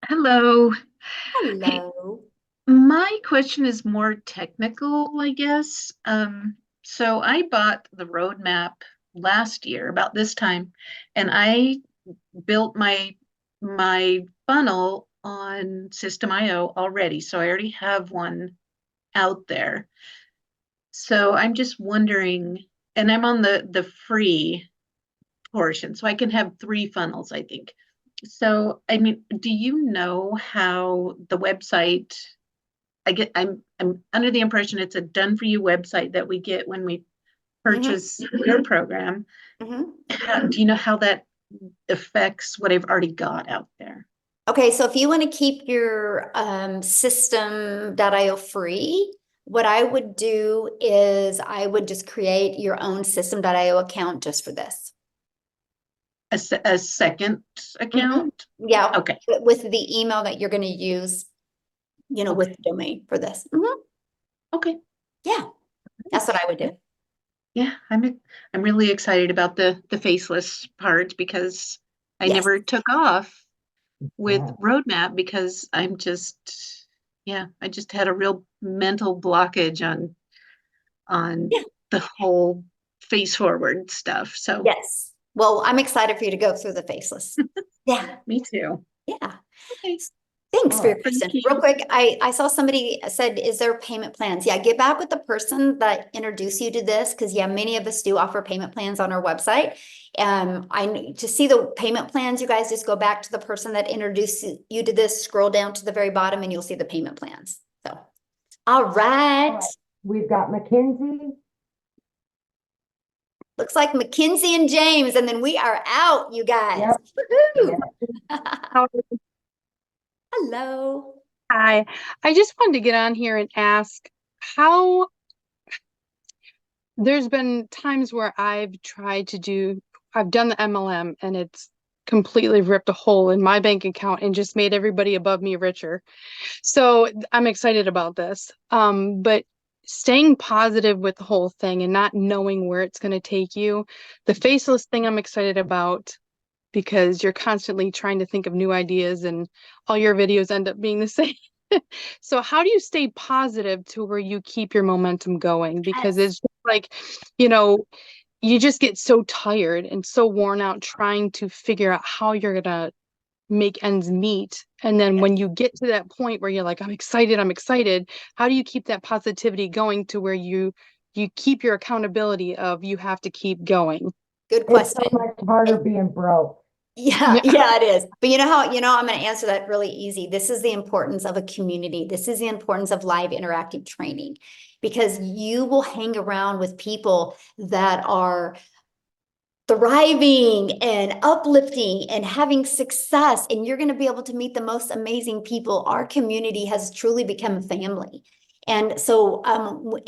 Hello. Hey, Hello. my question is more technical, I guess. So I bought the roadmap last year about this time, and I built my funnel on System.io already. So I already have one out there. So I'm just wondering, and I'm on the free portion, so I can have 3 funnels, I think. So, I mean, do you know how the website, I'm under the impression it's a done for you website that we get when we purchase your program. Do you know how that affects what I've already got out there? Okay, so if you want to keep your system.io free, what I would do is I would just create your own system.io account just for this. A second account? Yeah. Okay. With the email that you're going to use, with the domain for this. Okay. Yeah, that's what I would do. yeah, I'm really excited about the faceless part because I Yes. never took off with Yeah. roadmap because I just had a real mental blockage on Yeah. the whole face forward stuff. So Yes. Well, I'm excited for you to go through the faceless. Yeah. me too. Yeah. Okay. Thanks All for your right. question. Thank Real you. quick, I saw somebody said, is there payment plans? Yeah, get back with the person that introduced you to this, because yeah, many of us do offer payment plans on our website. To see the payment plans, you guys just go back to the person that introduced you to this, scroll down to the very bottom, and you'll see the payment plans. So, all All right. right. We've got Mackenzie. Looks like Mackenzie and James, and then we are out, you guys. Yep. Woohoo! How- Hello. Hi, I just wanted to get on here and ask how there's been times where I've done the MLM and it's completely ripped a hole in my bank account and just made everybody above me richer. So I'm excited about this. But staying positive with the whole thing and not knowing where it's going to take you, the faceless thing I'm excited about because you're constantly trying to think of new ideas and all your videos end up being the same. So how do you stay positive to where you keep your momentum going? Because Yes. it's just like, you know, you just get so tired and so worn out trying to figure out how you're gonna make ends meet. And then when you get to that point where you're like, I'm excited, how do you keep that positivity going to where you keep your accountability of you have to keep going? Good It's so question. much harder being broke. Yeah, yeah, it is. But you know how, I'm going to answer that really easy. This is the importance of a community. This is the importance of live interactive training, because you will hang around with people that are thriving and uplifting and having success, and you're going to be able to meet the most amazing people. Our community has truly become a family. And so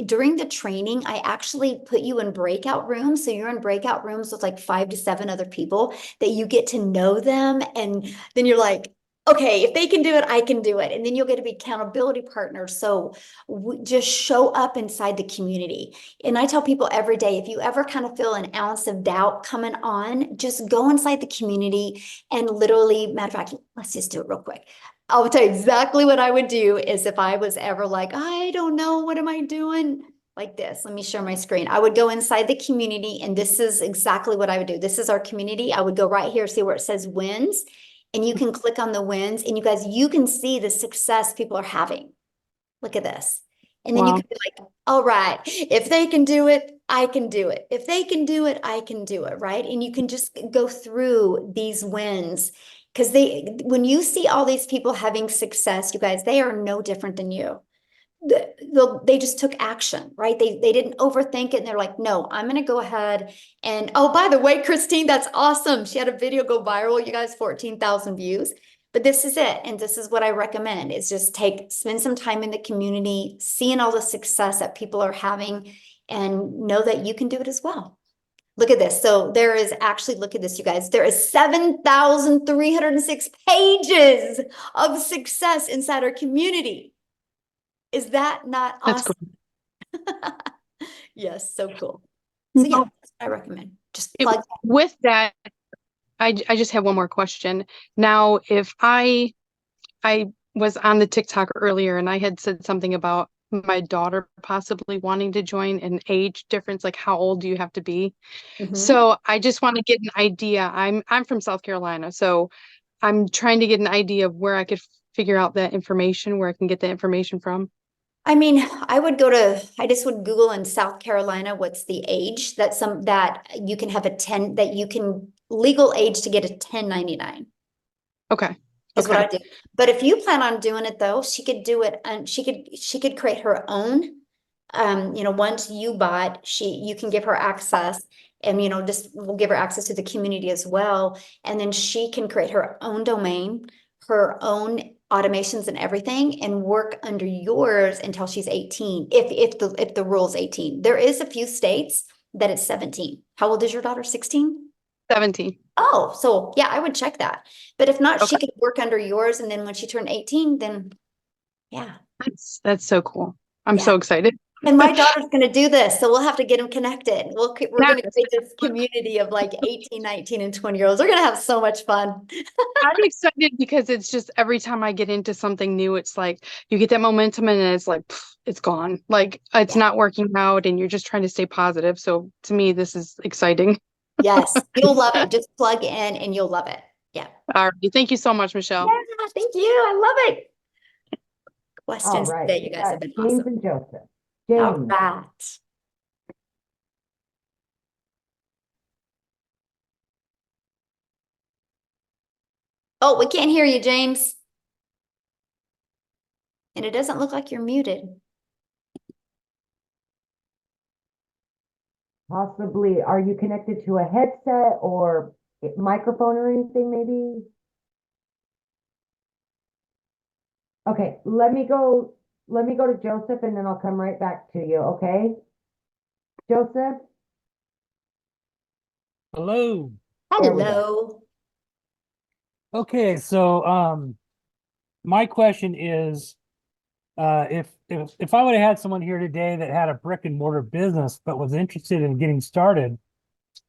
during the training, I actually put you in breakout rooms. So you're in breakout rooms with like 5 to 7 other people that you get to know them. And then you're like, okay, if they can do it, I can do it. And then you'll get to be accountability partners. So just show up inside the community. And I tell people every day, if you ever kind of feel an ounce of doubt coming on, just go inside the community and literally, matter of fact, let's just do it real quick. I'll tell you exactly what I would do is if I was ever like, I don't know, what am I doing? Like this, let me share my screen. I would go inside the community, and this is exactly what I would do. This is our community. I would go right here, see where it says wins, and you can click on the wins, and you guys, you can see the success people are having. Look at this. And then you Wow. can be like, all right, if they can do it, I can do it. If they can do it, I can do it, right? And you can just go through these wins, because when you see all these people having success, you guys, they are no different than you. They just took action, right? They didn't overthink it, and they're like, no, I'm going to go ahead. And oh, by the way, Christine, that's awesome. She had a video go viral, you guys, 14,000 views. But this is it. And this is what I recommend is just spend some time in the community, seeing all the success that people are having, and know that you can do it as well. Look at this. So there is actually, look at this, you guys, there is 7,306 pages of success inside our community. Is that not That's awesome? cool. Yes, so cool. So yeah, Now, that's what I recommend. Just plug. with that, I just have one more question. Now, if I was on the TikTok earlier and I had said something about my daughter possibly wanting to join, an age difference, like how old do you have to be? Mhm. So I just want to get an idea. I'm from South Carolina, so I'm trying to get an idea of where I could figure out that information, where I can get the information from. I mean, I just would Google in South Carolina, what's the age that you can have legal age to get a 1099. Okay. Is what Okay. I do. But if you plan on doing it though, she could do it, and she could create her own. Once you bought, you can give her access, and we'll give her access to the community as well. And then she can create her own domain, her own automations and everything, and work under yours until she's 18. If the rule's 18. There is a few states that it's 17. How old is your daughter? 16? 17. Oh, so yeah, I would check that. But if not, she Okay. could work under yours, and then when she turned 18, then yeah. That's so cool. I'm Yeah. so excited. And my daughter's going to do this, so we'll have to get them connected. We're Yeah. going to create this community of like 18, 19, and 20-year-olds. We're going to have so much fun. I'm excited because it's just every time I get into something new, it's like you get that momentum and then it's like it's gone. Like it's not working out and you're just trying to stay positive. So to me, this is exciting. Yes, you'll love it. Just plug in and you'll love it. Yeah. All right. Thank you so much, Michelle. Yeah, thank you. I love it. All Questions right, today, you we guys got have been James awesome. and Joseph. All James, right. Oh, we can't hear you, James. And it doesn't look like you're muted. possibly, are you connected to a headset or microphone or anything maybe? Okay, let me go to Joseph and then I'll come right back to you, okay? Joseph? Hello. There we go. Hello. Okay, so my question is if I would have had someone here today that had a brick and mortar business but was interested in getting started,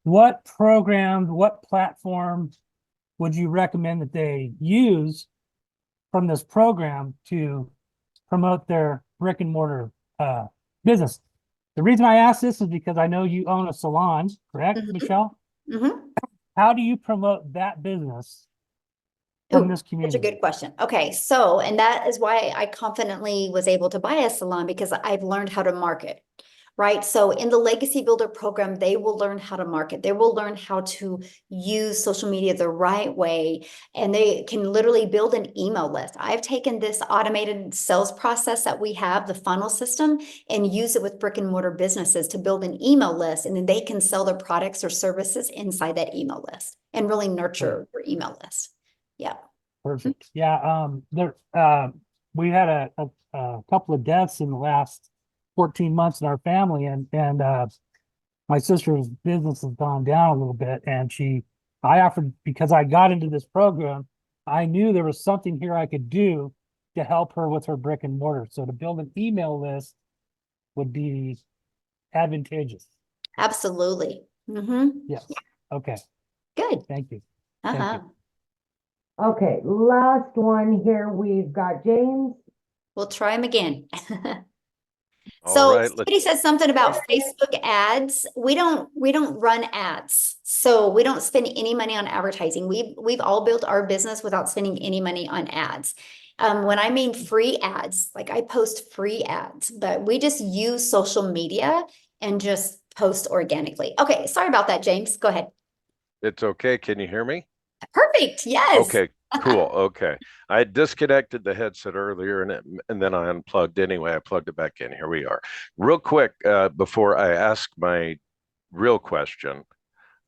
what program, what platform would you recommend that they use from this program to promote their brick and mortar business? The reason I ask this is because I know you own a salon, correct, Michelle? Mm-hmm. How do you promote that business from this Such a community? good question. Okay, so, and that is why I confidently was able to buy a salon because I've learned how to market, right? So in the Legacy Builder program, they will learn how to market. They will learn how to use social media the right way, and they can literally build an email list. I've taken this automated sales process that we have, the funnel system, and use it with brick and mortar businesses to build an email list, and then they can sell their products or services inside that email list and really nurture their email list. Yeah. Perfect. Yeah. We had a couple of deaths in the last 14 months in our family, and my sister's business has gone down a little bit, and I offered, because I got into this program, I knew there was something here I could do to help her with her brick and mortar. So to build an email list would be advantageous. Absolutely. Mm-hmm. Yes. Okay. Good. Thank you. Thank Uh-huh. you. Okay, last one here. We've got James. We'll try them again. All So right, somebody said something about Facebook ads. We don't run ads. So we don't spend any money on advertising. We've all built our business without spending any money on ads. When I mean free ads, like I post free ads, but we just use social media and just post organically. Okay, sorry about that, James. Go ahead. it's okay. Can you hear me? Perfect. Yes. Okay, cool. Okay. I disconnected the headset earlier and then I unplugged anyway. I plugged it back in. Here we are. Real quick, before I ask my real question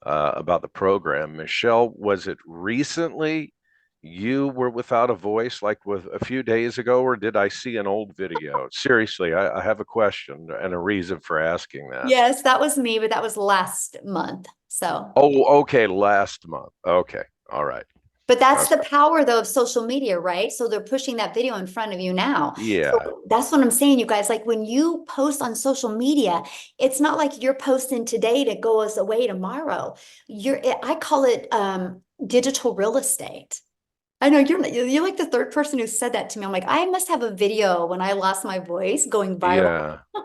about the program, Michelle, was it recently you were without a voice, like with a few days ago, or did I see an old video? Seriously, I have a question and a reason for asking that. Yes, that was me, but that was last month. So. Oh, okay, last month. Okay, all right. But that's Okay. the power though of social media, right? So they're pushing that video in front of you now. Yeah. So that's what I'm saying, you guys. Like when you post on social media, it's not like you're posting today to go us away tomorrow. I call it digital real estate. I know you're like the third person who said that to me. I'm like, I must have a video when I lost my voice going viral. Yeah.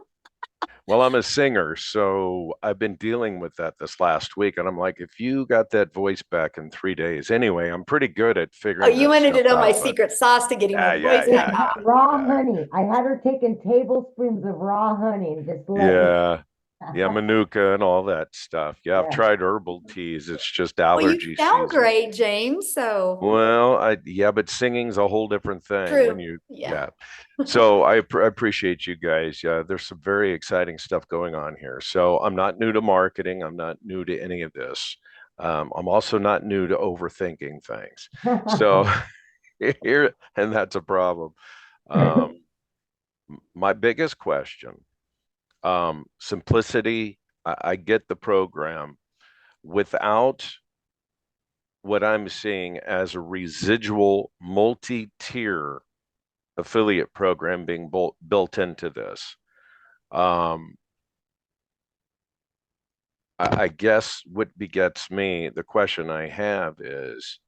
Well, I'm a singer, so I've been dealing with that this last week. And I'm like, if you got that voice back in 3 days, anyway, I'm pretty good at Oh, figuring you that wanted to stuff know my out. But secret sauce to getting my voice back. Raw honey. I had her taking tablespoons of raw honey and just letting it. yeah, Manuka and all that stuff. Yeah, I've Yeah. tried herbal teas. It's just Well, you allergy sound season. great, James. So Well, yeah, but singing's a whole different thing when true. you, Yeah. So I appreciate you guys. Yeah, there's some very exciting stuff going on here. So I'm not new to marketing. I'm not new to any of this. I'm also not new to overthinking things. So here, and that's a problem. My biggest question, simplicity. I get the program without what I'm seeing as a residual multi-tier affiliate program being built into this. I guess what begets me, the question I have is,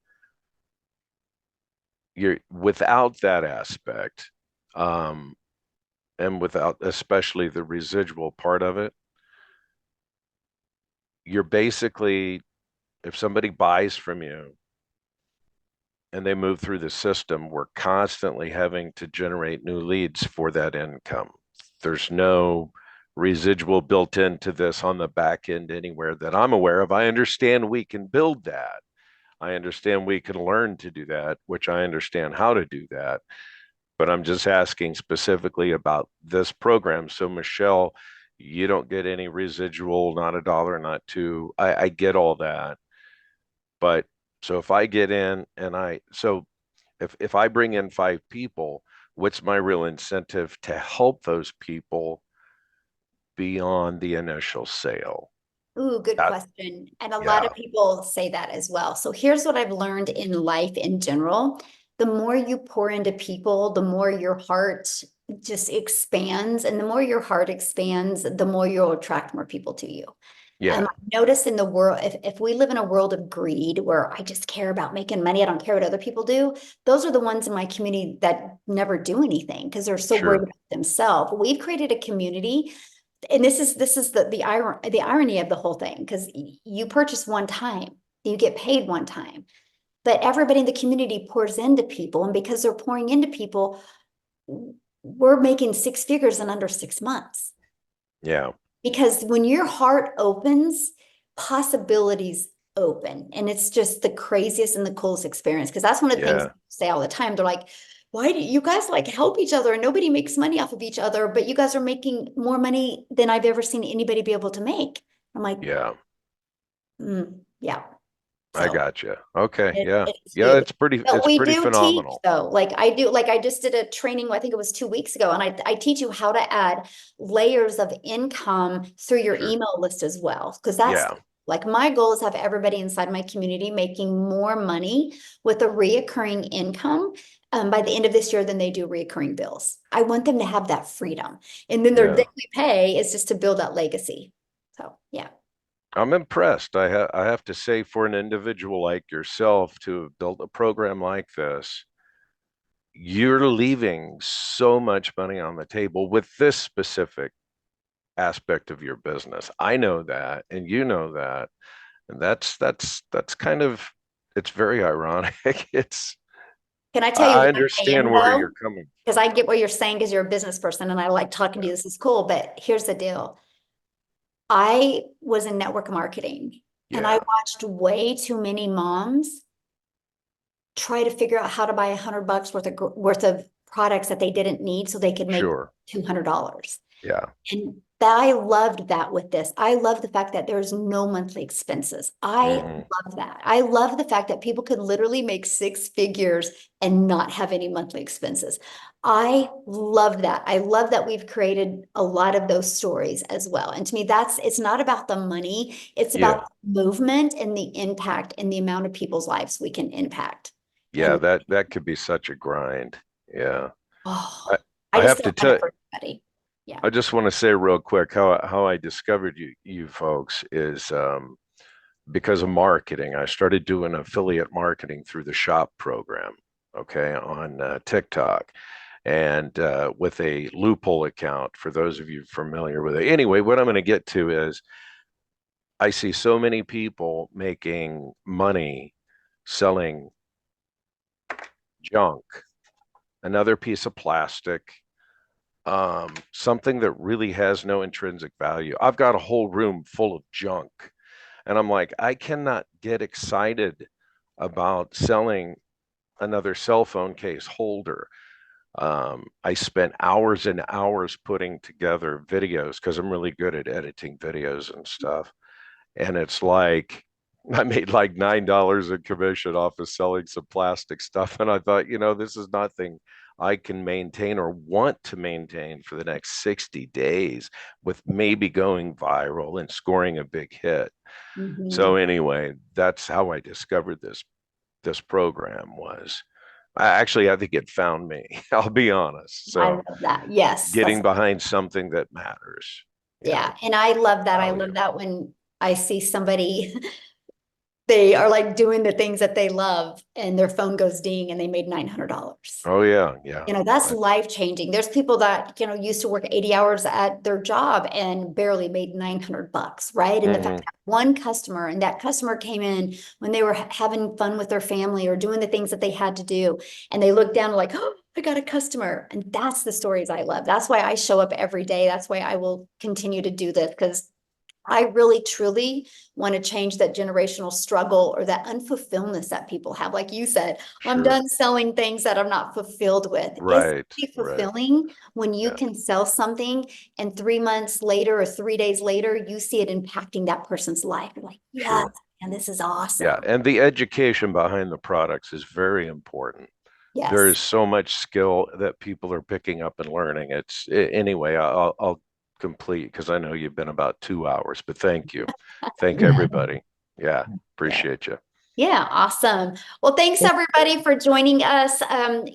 you're without that aspect, and without especially the residual part of it, you're basically, if somebody buys from you and they move through the system, we're constantly having to generate new leads for that income. There's no residual built into this on the back end anywhere that I'm aware of. I understand we can build that. I understand we can learn to do that, which I understand how to do that. But I'm just asking specifically about this program. So, Michelle, you don't get any residual, not a dollar, not two. I get all that. But so if I get in and if I bring in 5 people, what's my real incentive to help those people beyond the initial sale? Ooh, good That, question. And a lot yeah, of people say that as well. So here's what I've learned in life in general. The more you pour into people, the more your heart just expands. And the more your heart expands, the more you'll attract more people to you. yeah, I notice in the world, if we live in a world of greed where I just care about making money, I don't care what other people do, those are the ones in my community that never do anything because they're so worried sure. about themselves. We've created a community, and this is the irony of the whole thing, because you purchase one time, you get paid one time, but everybody in the community pours into people, and because they're pouring into people, we're making 6 figures in under 6 months. Yeah, Because when your heart opens, possibilities open. And it's just the craziest and the coolest experience. Because that's one of the things yeah, people say all the time. They're like, why do you guys like help each other and nobody makes money off of each other, but you guys are making more money than I've ever seen anybody be able to make. I'm like, yeah. yeah. I So got you. Okay, yeah, it's yeah. huge. But It's we pretty do teach phenomenal. though. Like I just did a training, I think it was 2 weeks ago, and I teach you how to add layers of income through your Sure. email list as well. Because that's Yeah, like my goal is have everybody inside my community making more money with a reoccurring income by the end of this year than they do reoccurring bills. I want them to have that freedom. And then their yeah. daily pay is just to build that legacy. So yeah. I'm impressed. I have to say, for an individual like yourself to have built a program like this, you're leaving so much money on the table with this specific aspect of your business. I know that, and you know that, and that's kind of, it's very ironic. It's Can I tell you I what I understand am where though? you're coming Because I get what you're saying because you're a business person and I like talking to from. you. This is cool. But here's the deal. I was in network marketing and I Yeah, watched way too many moms try to figure out how to buy $100 worth of products that they didn't need so they could make sure. $200. Yeah, And I loved that with this. I love the fact that there's no monthly expenses. I hmm, love that. I love the fact that people could literally make 6 figures and not have any monthly expenses. I love that. I love that we've created a lot of those stories as well. And to me, it's not about the money, it's yeah, about the movement and the impact and the amount of people's lives we can impact. yeah. And That could be such a grind. Yeah, oh, I I I just have to don't want tell. it for everybody. Yeah. I just want to say real quick how I discovered you folks is because of marketing. I started doing affiliate marketing through the shop program, okay, on TikTok, and with a loophole account for those of you familiar with it. Anyway, what I'm going to get to is I see so many people making money selling junk, another piece of plastic, something that really has no intrinsic value. I've got a whole room full of junk. And I'm like, I cannot get excited about selling another cell phone case holder. I spent hours and hours putting together videos because I'm really good at editing videos and stuff. And it's like, I made like $9 in commission off of selling some plastic stuff. And I thought, this is nothing I can maintain or want to maintain for the next 60 days with maybe going viral and scoring a big hit. So Mhm. anyway, that's how I discovered this program was Actually, I think it found me. I'll be honest. I So love that. Yes. getting behind something that matters. Yeah. And I love that. I love that when I see somebody they are like doing the things that they love and their phone goes ding and they made $900. Oh yeah, yeah. You know, that's life changing. There's people that, you know, used to work 80 hours at their job and barely made $900, right? And the fact that one customer and that customer came in when they were having fun with their family or doing the things that they had to do. And they looked down like, oh, I got a customer. And that's the stories I love. That's why I show up every day. That's why I will continue to do this, because I really truly want to change that generational struggle or that unfulfillment that people have. Like you said, I'm done selling things that I'm not fulfilled with. Right, It's fulfilling when you can sell something and 3 months later or 3 days later, you see it impacting that person's life. You're like, yes, and this is awesome. Yeah, and the education behind the products is very important. Yes. There is so much skill that people are picking up and learning. Anyway, I'll complete because I know you've been about 2 hours, but thank you. Thank everybody. Yeah, appreciate you. Yeah, awesome. Well, thanks everybody for joining us.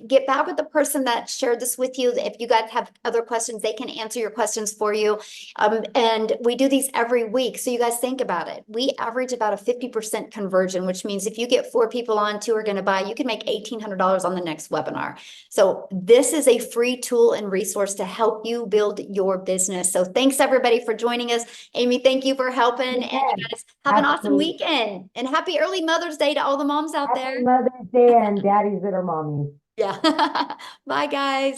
Get back with the person that shared this with you. If you guys have other questions, they can answer your questions for you. And we do these every week. So you guys think about it. We average about a 50% conversion, which means if you get 4 people on, 2 are going to buy, you can make $1,800 on the next webinar. So this is a free tool and resource to help you build your business. So thanks everybody for joining us. Amy, thank you for helping. And you guys have an awesome weekend and happy early Mother's Day to all the moms out there. Happy Mother's Day and daddies that are mommies. Yeah. Bye, guys.